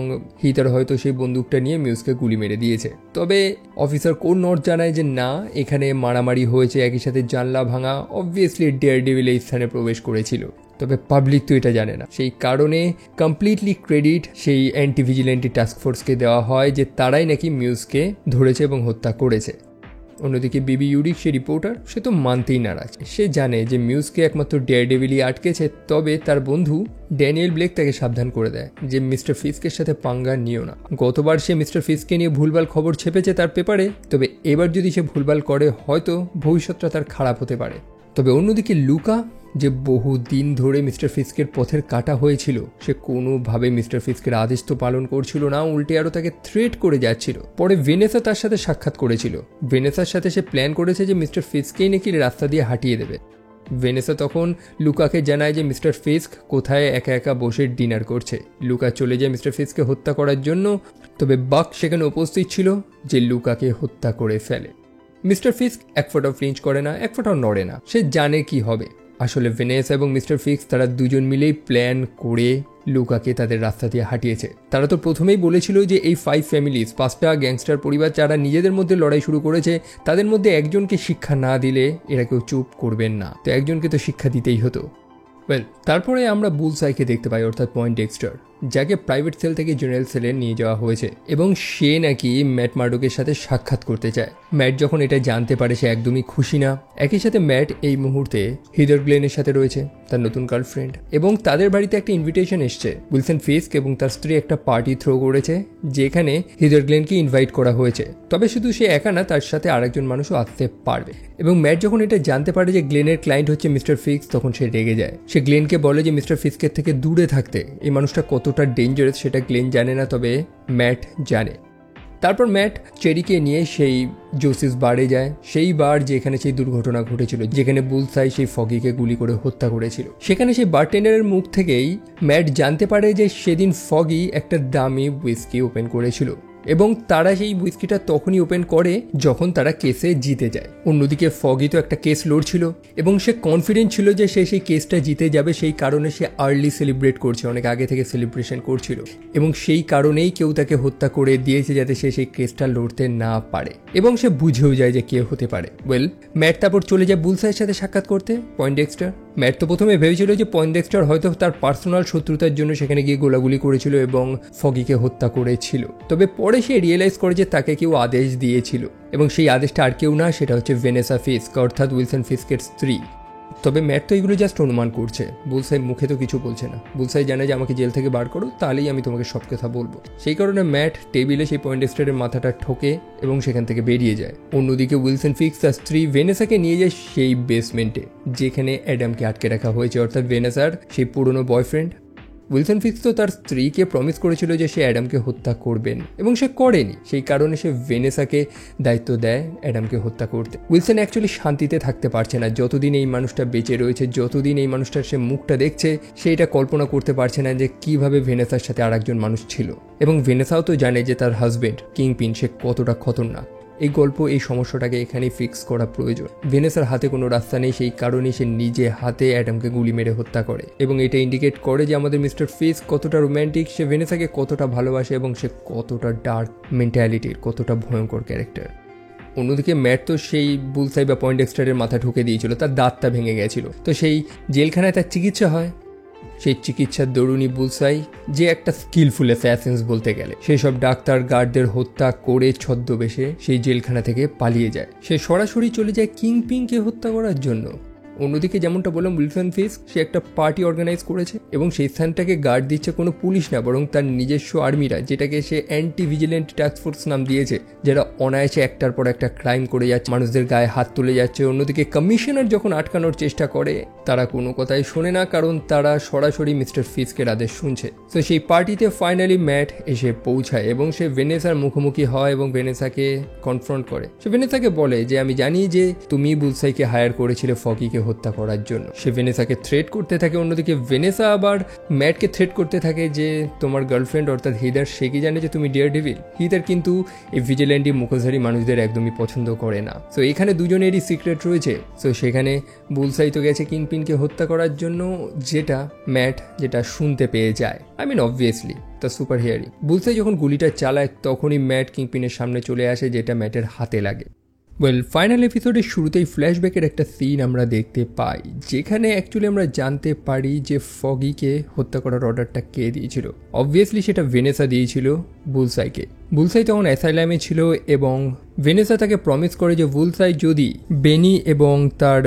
হিদার হয়তো সেই বন্দুকটা নিয়ে মিউজকে গুলি মেরে দিয়েছে। তবে অফিসার কোন নর্থ জানায় যে না, এখানে মারামারি হয়েছে, একই সাথে জানলা ভাঙা, অবভিয়াসলি ডেয়ারডেভিল এই স্থানে প্রবেশ করেছিল। তবে পাবলিক তো এটা জানে না, সেই কারণে কমপ্লিটলি ক্রেডিট সেই অ্যান্টি ভিজিল্যান্টি টাস্ক ফোর্সকে দেওয়া হয় যে তারাই নাকি মিউজকে ধরেছে এবং হত্যা করেছে। অন্যদিকে বিবি ইউরিক, সে রিপোর্টার, সে তো মানতেই নারাজ। সে জানে যে মিউজকে একমাত্র ডেয়ারডেভিলই আটকেছে, তবে তার বন্ধু ড্যানিয়েল ব্লেক তাকে সাবধান করে দেয় যে মিস্টার ফিস্কের সাথে পাঙ্গা নিও না। গতবার সে মিস্টার ফিস্ককে নিয়ে ভুলভাল খবর ছেপেছে তার পেপারে, তবে এবার যদি সে ভুলভাল করে হয়তো ভবিষ্যৎটা তার খারাপ হতে পারে। তবে অন্যদিকে লুকা, যে বহু দিন ধরে মিস্টার ফিস্কের পথের কাটা হয়েছিল, সে কোনোভাবে মিস্টার ফিস্কের আদেশ তো পালন করছিল না, উল্টে আরও তাকে থ্রেট করে যাচ্ছিল। পরে ভেনেসা তার সাথে সাক্ষাৎ করেছিল। ভেনেসার সাথে সে প্ল্যান করেছে যে মিস্টার ফিস্ককেই নাকি রাস্তা দিয়ে হাঁটিয়ে দেবে। ভেনেসা তখন লুকাকে জানায় যে মিস্টার ফিস্ক কোথায় একা একা বসে ডিনার করছে। লুকা চলে যায় মিস্টার ফিস্ককে হত্যা করার জন্য, তবে বাক সেখানে উপস্থিত ছিল যে লুকাকে হত্যা করে ফেলে। মিস্টার ফিস্ক এক ফোঁটাও ফ্লিঞ্চ করে না, এক ফোঁটাও নড়ে না, সে জানে কি হবে। আসলে ভেনেসা এবং মিস্টার ফিক্স তারা দুজন মিলেই প্ল্যান করে লুকাকে তাদের রাস্তা দিয়ে হাঁটিয়েছে। তারা তো প্রথমেই বলেছিল যে এই 5 ফ্যামিলিজ, 5টা গ্যাংস্টার পরিবার যারা নিজেদের মধ্যে লড়াই শুরু করেছে, তাদের মধ্যে একজনকে শিক্ষা না দিলে এরা কেউ চুপ করবেন না, তো একজনকে তো শিক্ষা দিতেই হতো। তারপরে আমরা বুলসাইকে দেখতে পাই, অর্থাৎ পয়েন্টেক্সটার, যাকে প্রাইভেট সেল থেকে জেনারেল সেলে নিয়ে যাওয়া হয়েছে এবং সে নাকি ম্যাট মার্ডকের সাথে সাক্ষাৎ করতে চায়। ম্যাট যখন এটা জানতে পারে সে একদমই খুশি না। একই সাথে ম্যাট এই মুহূর্তে হিদার গ্লেনের সাথে রয়েছে, তার নতুন গার্লফ্রেন্ড, এবং তাদের বাড়িতে একটা ইনভিটেশন এসছে। উইলসন ফিস্ক এবং তার স্ত্রী একটা পার্টি থ্রো করেছে যেখানে হিদার গ্লেনকে ইনভাইট করা হয়েছে। তবে শুধু সে একা না, তার সাথে আরেকজন মানুষও আসতে পারবে। এবং ম্যাট যখন এটা জানতে পারে যে গ্লেনের ক্লায়েন্ট হচ্ছে মিস্টার ফিক্স, তখন সে রেগে যায়। সে গ্লেনকে বলে যে মিস্টার ফিস্কের থেকে দূরে থাকতে। এই মানুষটা কতটা ডেঞ্জারাস সেটা গ্লেন জানে না, তবে ম্যাট জানে। তারপর ম্যাট চেরিকে নিয়ে সেই জোসিস বারে যায়, সেই বার যেখানে সেই দুর্ঘটনা ঘটেছিল, যেখানে বুলসাই সেই ফগিকে গুলি করে হত্যা করেছিল। সেখানে সেই বারটেন্ডারের মুখ থেকেই ম্যাট জানতে পারে যে সেদিন ফগি একটা দামি হুইস্কি ওপেন করেছিল এবং তারা সেই হুইস্কিটা তখনই ওপেন করে যখন তারা কেসে জিতে যায়। অন্যদিকে ফগি তো একটা কেস লড়ছিল এবং সে কনফিডেন্ট ছিল যে সে সেই কেসটা জিতে যাবে, সেই কারণে সে আর্লি সেলিব্রেট করছে, অনেক আগে থেকে সেলিব্রেশন করছিল এবং সেই কারণেই কেউ তাকে হত্যা করে দিয়েছে যাতে সে সেই কেসটা লড়তে না পারে এবং সে বুঝেও যায় যে কে হতে পারে। ম্যাট তারপর চলে যায় বুলসাইয়ের সাথে সাক্ষাৎ করতে, পয়েন্টেক্সটার। ম্যাট তো প্রথমে ভেবেছিল যে পয়েন্টেক্সটার হয়তো তার পার্সোনাল শত্রুতার জন্য সেখানে গিয়ে গোলাগুলি করেছিল এবং ফগিকে হত্যা করেছিল। তবে পরে সে রিয়েলাইজ করে যে তাকে কেউ আদেশ দিয়েছিল এবং সেই আদেশটা আর কেউ না, সেটা হচ্ছে ভেনেসা ফিস্ক, অর্থাৎ উইলসন ফিস্কের স্ত্রী। তবে ম্যাট তো এগুলো জাস্ট অনুমান করছে, বুলসাই মুখে তো কিছু বলছে না। বুলসাই জানে যে আমাকে জেল থেকে বার করো, তাহলেই আমি তোমাকে সব কথা বলবো। সেই কারণে ম্যাট টেবিলে সেই পয়েন্টেক্সটারের মাথাটা ঠোকে এবং সেখান থেকে বেরিয়ে যায়। অন্যদিকে উইলসন ফিক্স তার স্ত্রী ভেনেসাকে নিয়ে যায় সেই বেসমেন্টে যেখানে অ্যাডামকে আটকে রাখা হয়েছে, অর্থাৎ ভেনেসার সেই পুরনো বয়ফ্রেন্ড। উইলসন ফিক্স তো তার স্ত্রীকে প্রমিস করেছিল যে সে অ্যাডামকে হত্যা করবেন এবং সে করেনি, সেই কারণে সে ভেনেসাকে দায়িত্ব দেয় অ্যাডামকে হত্যা করতে। উইলসন অ্যাকচুয়ালি শান্তিতে থাকতে পারছে না, যতদিন এই মানুষটা বেঁচে রয়েছে, যতদিন এই মানুষটার সে মুখটা দেখছে, সে এটা কল্পনা করতে পারছে না যে কিভাবে ভেনেসার সাথে আরেকজন মানুষ ছিল। এবং ভেনেসাও তো জানে যে তার হাজবেন্ড কিংপিন সে কতটা খতরনাক। এই গল্প, এই সমস্যাটাকে এখানেই ফিক্স করা প্রয়োজন। ভেনেসার হাতে কোনো রাস্তা নেই, সেই কারণে সে নিজে হাতে অ্যাডামকে গুলি মেরে হত্যা করে এবং এটা ইন্ডিকেট করে যে আমাদের মিস্টার ফিক্স কতটা রোম্যান্টিক, সে ভেনেসাকে কতটা ভালোবাসে এবং সে কতটা ডার্ক মেন্টালিটির, কতটা ভয়ঙ্কর ক্যারেক্টার। অন্যদিকে ম্যাট তো সেই বুলসাই বা পয়েন্টেক্সটারের মাথা ঢুকে দিয়েছিল, তার দাঁতটা ভেঙে গেছিল, তো সেই জেলখানায় তার চিকিৎসা হয়। সেই চিকিৎসার দরুনি বুলসাই, যে একটা স্কিলফুল অ্যাসাসিনস বলতে গেলে, সেই সব ডাক্তার গার্ডদের হত্যা করে ছদ্মবেশে সেই জেলখানা থেকে পালিয়ে যায়। সে সরাসরি চলে যায় কিংপিনকে হত্যা করার জন্য। অন্যদিকে যেমনটা বললাম, উইলসন ফিস্ক সে একটা পার্টি অর্গানাইজ করেছে এবং সেই স্থানটাকে গার্ড দিচ্ছে কোনো পুলিশ না, বরং তার নিজস্ব আর্মিরা, যেটাকে সে অ্যান্টি ভিজিলেন্ট টাস্ক ফোর্স নাম দিয়েছে, যারা অনায়াসে একটার পর একটা ক্রাইম করে যাচ্ছে, মানুষদের গায়ে হাত তুলে যাচ্ছে। অন্যদিকে কমিশনার যখন আটকানোর চেষ্টা করে, তারা কোনো কথাই শোনে না, কারণ তারা সরাসরি মিস্টার ফিস্কের আদেশ শুনছে। তো সেই পার্টিতে ফাইনালি ম্যাট এসে পৌঁছায় এবং সে ভেনেসার মুখোমুখি হয় এবং ভেনেসাকে কনফ্রন্ট করে। সে ভেনেসাকে বলে যে আমি জানি যে তুমি বুলসাইকে হায়ার করেছিলে ফকিকে হত্যা করার জন্য। সে ভেনেসাকে থ্রেট করতে থাকে। অন্যদিকে ভেনেসা আবার ম্যাটকে থ্রেট করতে থাকে যে তোমার গার্লফ্রেন্ড অর্থাৎ হিদার, সে কি জানে যে তুমি ডেয়ারডেভিল। হিদার কিন্তু এই ভিজিল্যান্টি মুখোশধারী মানুষদের একদমই পছন্দ করে না। তো এখানে দুজনেরই সিক্রেট রয়েছে। তো সেখানে বুলসাই তো গেছে কিংপিনকে হত্যা করার জন্য, যেটা শুনতে পেয়ে যায়। I mean obviously the super hearing. Bullseye যখন গুলিটা চালায় তখনই ম্যাট কিংপিনের সামনে চলে আসে, যেটা ম্যাটের হাতে লাগে। ফাইনাল এপিসোডের শুরুতেই ফ্ল্যাশব্যাকের একটা সিন আমরা দেখতে পাই, যেখানে অ্যাকচুয়ালি আমরা জানতে পারি যে ফগিকে হত্যা করার অর্ডারটা কে দিয়েছিল। অবভিয়াসলি সেটা ভেনেসা দিয়েছিল বুলসাইকে। বুলসাই তখন অ্যাসাইলামে ছিল এবং ভেনেসা তাকে প্রমিস করে যে বুলসাই যদি বেনি এবং তার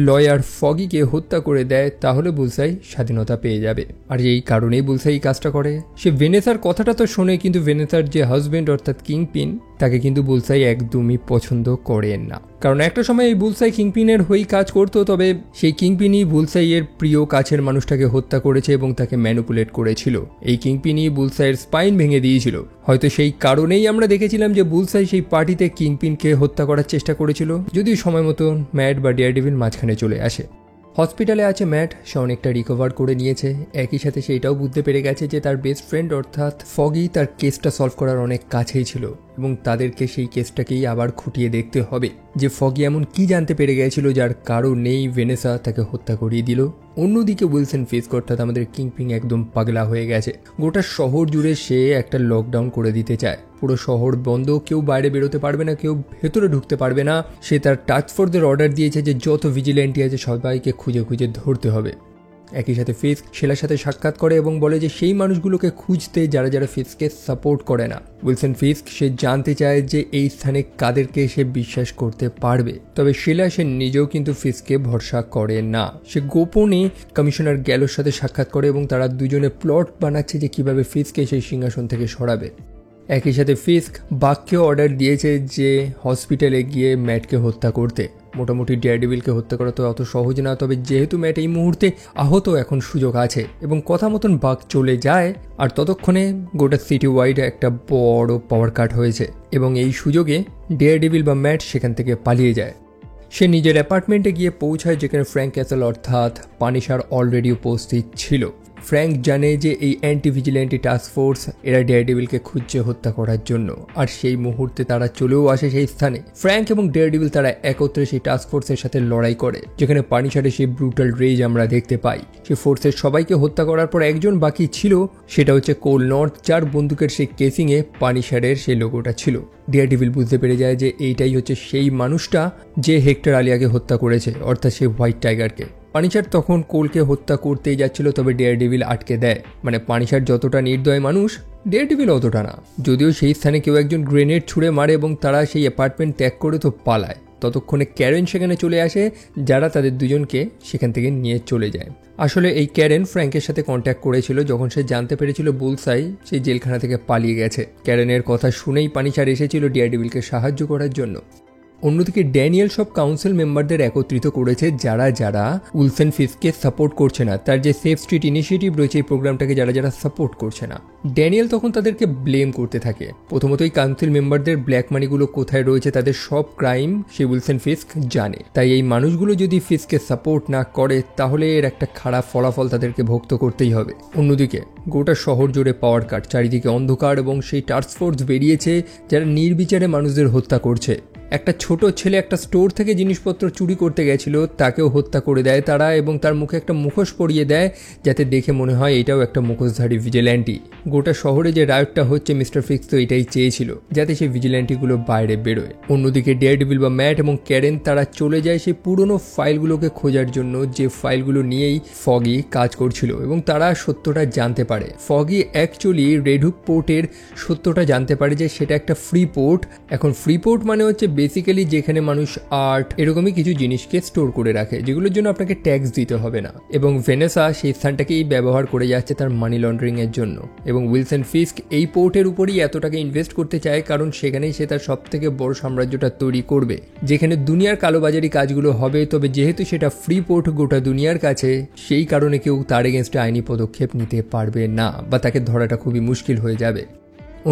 লয়ার ফগিকে হত্যা করে দেয় তাহলে বুলসাই স্বাধীনতা পেয়ে যাবে। আর এই কারণেই বুলসাই কাজটা করে। সে ভেনেসার কথাটা তো শোনে, কিন্তু ভেনেসার যে হাজবেন্ড অর্থাৎ কিংপিন, তাকে কিন্তু বুলসাই একদমই পছন্দ করেন না। কারণ একটা সময় এই বুলসাই কিংপিনের হয়েই কাজ করতো, তবে সেই কিংপিনই বুলসাইয়ের প্রিয় কাছের মানুষটাকে হত্যা করেছে এবং তাকে ম্যানিপুলেট করেছিল। এই কিংপিনই বুলসাইয়ের স্পাইন ভেঙে দিয়েছিল। হয়তো সেই কারণেই আমরা দেখেছিলাম যে বুলসাই সেই পার্টিতে কিংপিনকে হত্যা করার চেষ্টা করেছিল, যদিও সময় মতো ম্যাট বা ডেয়ারডেভিল মাঝখানে চলে আসে। হসপিটালে আছে ম্যাট, সে অনেকটা রিকভার করে নিয়েছে। একই সাথে সে এটাও বুঝতে পেরে গেছে যে তার বেস্ট ফ্রেন্ড অর্থাৎ ফগি তার কেসটা সলভ করার অনেক কাছেই ছিল এবং তাদেরকে সেই কেসটাকেই আবার খুঁটিয়ে দেখতে হবে যে ফগি এমন কি জানতে পেরে গেছিল যার কারণেই ভেনেসা তাকে হত্যা করিয়ে দিল। অন্যদিকে উইলসন ফিস্ক অর্থাৎ আমাদের কিংপিন একদম পাগলা হয়ে গেছে। গোটা শহর জুড়ে সে একটা লকডাউন করে দিতে চায়। পুরো শহর বন্ধ, কেউ বাইরে বেরোতে পারবে না, কেউ ভেতরে ঢুকতে পারবে না। সে তার টাস্ক ফোর্সদের অর্ডার দিয়েছে যে যত ভিজিল্যান্টি আছে সবাইকে খুঁজে খুঁজে ধরতে হবে। একই সাথে ফিস্ক শেলার সাথে সাক্ষাৎ করে এবং বলে যে সেই মানুষগুলোকে খুঁজতে যারা যারা ফিস্ককে সাপোর্ট করে না। উইলসন ফিস্ক সে জানতে চায় যে এই স্থানে কাদেরকে সে বিশ্বাস করতে পারবে। তবে শেলা সে নিজেও কিন্তু ফিস্ককে ভরসা করে না। সে গোপনে কমিশনার গ্যালোর সাথে সাক্ষাৎ করে এবং তারা দুজনে প্লট বানাচ্ছে যে কিভাবে ফিস্ককে সেই সিংহাসন থেকে সরাবে। একই সাথে ফিস্ক বাককেও অর্ডার দিয়েছে যে হসপিটালে গিয়ে ম্যাটকে হত্যা করতে। মোটামুটি ডেয়ারডেভিলকে হত্যা করা তো অত সহজ না, তবে যেহেতু ম্যাট এই মুহূর্তে আহত, এখন সুযোগ আছে এবং কথা মতন বাক চলে যায়। আর ততক্ষণে গোটা সিটি ওয়াইড একটা বড় পাওয়ার কাট হয়েছে এবং এই সুযোগে ডেয়ারডেভিল বা ম্যাট সেখান থেকে পালিয়ে যায়। সে নিজের অ্যাপার্টমেন্টে গিয়ে পৌঁছায়, যেখানে ফ্র্যাঙ্ক ক্যাসেল অর্থাৎ পানিশার অলরেডি উপস্থিত ছিল। ফ্র্যাঙ্ক জানে যে এই অ্যান্টি ভিজিল্যান্টি টাস্ক ফোর্স এরা ডেয়ারডেভিলকে খুঁজছে হত্যা করার জন্য, আর সেই মুহূর্তে তারা চলেও আসে সেই স্থানে। ফ্র্যাঙ্ক এবং ডেয়ারডেভিল তারা একত্রে সেই টাস্ক ফোর্সের সাথে লড়াই করে, যেখানে পানিশারে সেই ব্রুটাল রেজ আমরা দেখতে পাই। সেই ফোর্সের সবাইকে হত্যা করার পর একজন বাকি ছিল, সেটা হচ্ছে কোল নর্থ, যার বন্দুকের সেই কেসিংয়ে পানিশারের সেই লোগোটা ছিল। ডেয়ারডেভিল বুঝতে পেরে যায় যে এইটাই হচ্ছে সেই মানুষটা যে হেক্টর আলিয়াকে হত্যা করেছে, অর্থাৎ সেই হোয়াইট টাইগারকে। পানিশার তখন কোলকে হত্যা করতেই যাচ্ছিল, তবে ডেয়ারডেভিল আটকে দেয়। মানে পানিশার যতটা নির্দয় মানুষ, ডেয়ারডেভিল অতটা না। যদিও সেই স্থানে কেউ একজন গ্রেনেড ছুঁড়ে মারে এবং তারা সেই অ্যাপার্টমেন্ট ত্যাগ করে তো পালায়। ততক্ষণে ক্যারেন সেখানে চলে আসে, যারা তাদের দুজনকে সেখান থেকে নিয়ে চলে যায়। আসলে এই ক্যারেন ফ্র্যাঙ্কের সাথে কন্ট্যাক্ট করেছিল যখন সে জানতে পেরেছিল বুলসাই সেই জেলখানা থেকে পালিয়ে গেছে। ক্যারেনের কথা শুনেই পানিশার এসেছিল ডেয়ারডেভিলকে সাহায্য করার জন্য। অন্যদিকে ড্যানিয়েল সব কাউন্সিল মেম্বারদের একত্রিত করেছে যারা যারা উইলসন ফিস্ককে সাপোর্ট করছে না, তার যে সেফ স্ট্রিট ইনিশিয়েটিভ রয়েছে এই প্রোগ্রামটাকে যারা যারা সাপোর্ট করছে না। ড্যানিয়েল তখন তাদেরকে ব্লেম করতে থাকে। প্রথমতই কাউন্সিল মেম্বারদের ব্ল্যাক মানিগুলো কোথায় রয়েছে, তাদের সব ক্রাইম সে উইলসন ফিস্ক জানে। তাই এই মানুষগুলো যদি ফিস্ককে সাপোর্ট না করে তাহলে এর একটা খারাপ ফলাফল তাদেরকে ভোগ করতেই হবে। অন্যদিকে গোটা শহর জুড়ে পাওয়ার কাট, চারিদিকে অন্ধকার এবং সেই টাস্ক ফোর্স বেরিয়েছে যারা নির্বিচারে মানুষদের হত্যা করছে। একটা ছোট ছেলে একটা স্টোর থেকে জিনিসপত্র চুরি করতে গেছিল, তাকেও হত্যা করে দেয় তারা এবং তার মুখে একটা মুখোশ পরিয়ে দেয় যাতে দেখে মনে হয় এটাও একটা মুখোশধারী ভিজিল্যান্টি। গোটা শহরে যে রায়টটা হচ্ছে মিস্টার ফিক্স তো এটাই চেয়েছিল, যাতে সেই ভিজিল্যান্টিগুলো বাইরে বেরোয়। অন্যদিকে ডেয়ারডেভিল বা ম্যাট এবং ক্যারেন তারা চলে যায় সেই পুরনো ফাইলগুলোকে খোঁজার জন্য, যে ফাইলগুলো নিয়েই ফগি কাজ করছিল, এবং তারা সত্যটা জানতে পারে। ফগি অ্যাকচুয়ালি রেড হুক পোর্টের সত্যটা জানতে পারে যে সেটা একটা ফ্রি পোর্ট। এখন ফ্রি পোর্ট মানে হচ্ছে বেসিক্যালি যেখানে মানুষ আর্ট এরকমই কিছু জিনিসকে স্টোর করে রাখে যেগুলোর জন্য আপনাকে ট্যাক্স দিতে হবে না, এবং ভেনেসা সেই স্থানটাকেই ব্যবহার করে যাচ্ছে তার মানি লন্ডারিং এর জন্য। এবং উইলসন ফিস্ক এই পোর্টের উপরই এত টাকা ইনভেস্ট করতে চায় কারণ সেখানেই সে তার সব থেকে বড় সাম্রাজ্যটা তৈরি করবে, যেখানে দুনিয়ার কালোবাজারি কাজগুলো হবে। তবে যেহেতু সেটা ফ্রি পোর্ট গোটা দুনিয়ার কাছে, সেই কারণে কেউ তার এগেনস্টে আইনি পদক্ষেপ নিতে পারবে না বা তাকে ধরাটা খুবই মুশকিল হয়ে যাবে।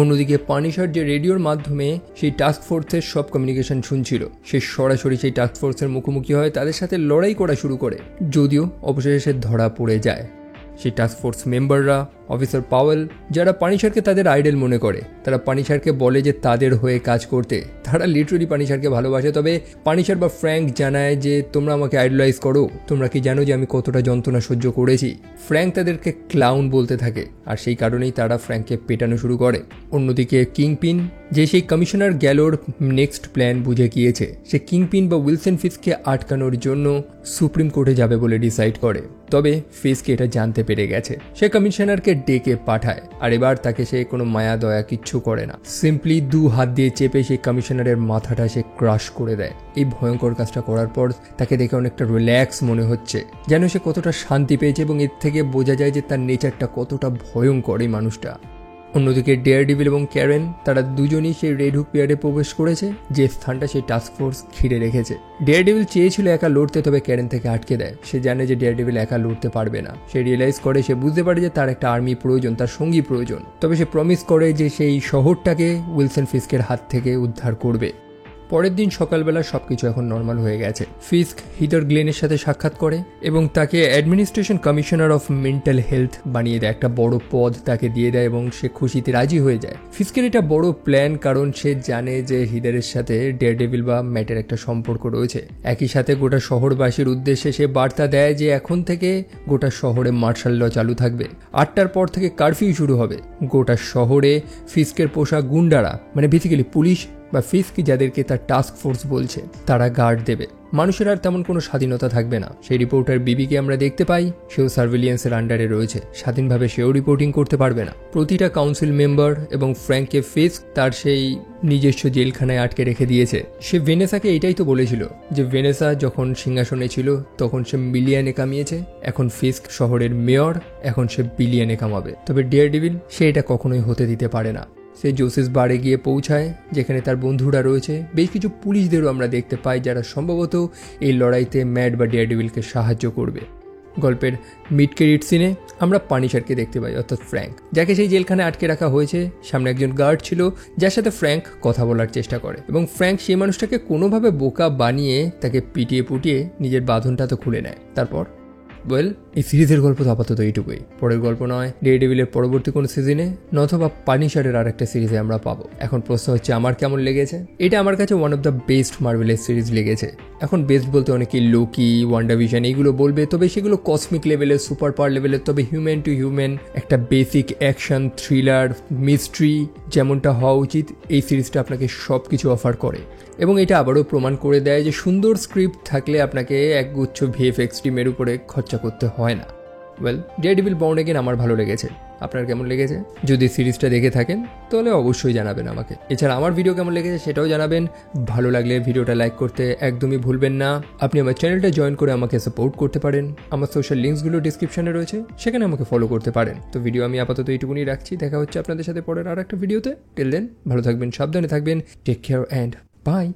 অন্যদিকে পানিশার যে রেডিওর মাধ্যমে সেই টাস্ক ফোর্সের সব কমিউনিকেশন শুনছিল, সে সরাসরি সেই টাস্ক ফোর্সের মুখোমুখি হয়, তাদের সাথে লড়াই করা শুরু করে, যদিও অবশেষে সে ধরা পড়ে যায়। সেই টাস্ক ফোর্স মেম্বাররা, অফিসার পাওয়েল, যারা পানিশারকে তাদের আইডল মনে করে, তারা পানিশারকে বলে যে তাদের হয়ে কাজ করতে। তারা লিটারালি পানিশারকে ভালোবাসে। তবে পানিশার বা ফ্র্যাঙ্ক জানায় যে তোমরা আমাকে আইডলাইজ করো, তোমরা কি জানো যে আমি কতটা যন্ত্রণা সহ্য করেছি। ফ্র্যাঙ্ক তাদেরকে ক্লাউন বলতে থাকে, আর সেই কারণেই তারা ফ্র্যাঙ্ককে পেটানো শুরু করে। অন্যদিকে কিংপিন, যে সেই কমিশনার গ্যালোর নেক্সট প্ল্যান বুঝে গিয়েছে, সে কিংপিন বা উইলসন ফিস্ককে আটকানোর জন্য সুপ্রিম কোর্টে যাবে বলে ডিসাইড করে। তবে ফিস্ক এটা জানতে পেরে গেছে, সে কমিশনারকে ডেকে পাঠায়, আর এবার তাকে সে কোনো মায়া দয়া কিচ্ছু করে না, সিম্পলি 2 হাত দিয়ে চেপে সেই কমিশনারের মাথাটা সে ক্রাশ করে দেয়। এই ভয়ঙ্কর কাজটা করার পর তাকে দেখে অনেকটা রিল্যাক্স মনে হচ্ছে, যেন সে কতটা শান্তি পেয়েছে, এবং এর থেকে বোঝা যায় যে তার নেচারটা কতটা ভয়ঙ্কর এই মানুষটা। অন্যদিকে ডেয়ারডেভিল এবং ক্যারেন তারা দুজনই সেই রেড হুক পিয়ারে প্রবেশ করেছে, যে স্থানটা সেই টাস্ক ফোর্স ঘিরে রেখেছে। ডেয়ারডেভিল চেয়েছিল একা লড়তে, তবে ক্যারেন থেকে আটকে দেয়। সে জানে যে ডেয়ারডেভিল একা লড়তে পারবে না। সে রিয়েলাইজ করে, সে বুঝতে পারে যে তার একটা আর্মি প্রয়োজন, তার সঙ্গী প্রয়োজন। তবে সে প্রমিস করে যে সেই শহরটাকে উইলসন ফিস্কের হাত থেকে উদ্ধার করবে। পরের দিন সকালবেলা সবকিছু এখন নর্মাল হয়ে গেছে। ফিস্ক হিদার গ্লেনের সাথে সাক্ষাৎ করে এবং তাকে administration commissioner of mental health বানিয়ে দেয়, একটা বড় পদ তাকে দিয়ে দেয়, এবং সে খুশিতে রাজি হয়ে যায়। ফিস্কের এটা বড় প্ল্যান, কারণ সে জানে যে হিদারের সাথে ডেয়ারডেভিল বা ম্যাটের একটা সম্পর্ক রয়েছে। একই সাথে গোটা শহরবাসীর উদ্দেশ্যে সে বার্তা দেয় যে এখন থেকে গোটা শহরে মার্শাল ল চালু থাকবে, 8টার পর থেকে কারফিউ শুরু হবে। গোটা শহরে ফিস্কের পোষা গুন্ডারা, মানে বেসিক্যালি পুলিশ বা ফিস্ক যাদেরকে তার টাস্ক ফোর্স বলছে, তারা গার্ড দেবে। মানুষের আর তেমন কোনো স্বাধীনতা থাকবে না। সেই রিপোর্টার বিবিকে আমরা দেখতে পাই, সেও সার্ভিলিয়েন্সের আন্ডারে রয়েছে, স্বাধীনভাবে সেও রিপোর্টিং করতে পারবে না। প্রতিটা কাউন্সিল মেম্বার এবং ফ্র্যাঙ্ককে ফিস্ক তার সেই নিজস্ব জেলখানায় আটকে রেখে দিয়েছে। সে ভেনেসাকে এটাই তো বলেছিল যে ভেনেসা যখন সিংহাসনে ছিল তখন সে মিলিয়নে কামিয়েছে, এখন ফিস্ক শহরের মেয়র, এখন সে বিলিয়নে কামাবে। তবে ডেয়ারডেভিল সে এটা কখনোই হতে দিতে পারে না। সে জোসেস বারে গিয়ে পৌঁছায়, যেখানে তার বন্ধুরা রয়েছে। বেশ কিছু পুলিশদেরও আমরা দেখতে পাই যারা সম্ভবত এই লড়াইতে ম্যাড বা ডেয়ারডেভিলকে সাহায্য করবে। গল্পের মিড ক্রেডিট সিনে আমরা পানিশারকে দেখতে পাই, অর্থাৎ ফ্র্যাঙ্ক, যাকে সেই জেলখানে আটকে রাখা হয়েছে। সামনে একজন গার্ড ছিল যার সাথে ফ্র্যাঙ্ক কথা বলার চেষ্টা করে, এবং ফ্র্যাঙ্ক সেই মানুষটাকে কোনোভাবে বোকা বানিয়ে তাকে পিটিয়ে পুটিয়ে নিজের বাঁধনটা তো খুলে নেয়। তারপর এই সিরিজের গল্প তো আপাতত এইটুকুই। পরের গল্প নয় ডেয়ারডেভিলের পরবর্তী কোনো সিজনে নথবা পানিশারের আর একটা সিরিজে আমরা পাবো। এখন প্রশ্ন হচ্ছে আমার কেমন লেগেছে। এটা আমার কাছে ওয়ান অফ দ্য বেস্ট মার্ভেলের সিরিজ লেগেছে। এখন বেস্ট বলতে অনেকে লোকি, ওয়ান্ডাভিশন এইগুলো বলবে, তবে সেগুলো কসমিক লেভেলের, সুপার পাওয়ার লেভেলের। তবে হিউম্যান টু হিউম্যান একটা বেসিক অ্যাকশন, থ্রিলার, মিস্ট্রি যেমনটা হওয়া উচিত, এই সিরিজটা আপনাকে সব কিছু অফার করে। এবং এটা আবারও প্রমাণ করে দেয় যে সুন্দর স্ক্রিপ্ট থাকলে আপনাকে একগুচ্ছ ভিএফএক্স টিমের উপরে খরচা করতে হয় না। ডেয়ারডেভিল বর্ন এগেইন আমার ভালো লেগেছে। আপনার কেমন লেগেছে? যদি সিরিজটা দেখে থাকেন তাহলে অবশ্যই জানাবেন আমাকে। এছাড়া আমার ভিডিও কেমন লেগেছে সেটাও জানাবেন। ভালো লাগলে ভিডিওটা লাইক করতে একদমই ভুলবেন না। আপনি আমার চ্যানেলটা জয়েন করে আমাকে সাপোর্ট করতে পারেন। আমার সোশ্যাল লিঙ্কসগুলো ডিসক্রিপশনে রয়েছে, সেখানে আমাকে ফলো করতে পারেন। তো ভিডিও আমি আপাতত এইটুকুনি রাখছি। দেখা হচ্ছে আপনাদের সাথে পরের আর একটা ভিডিওতে। টিল দেন ভালো থাকবেন, সাবধানে থাকবেন। Take care and by.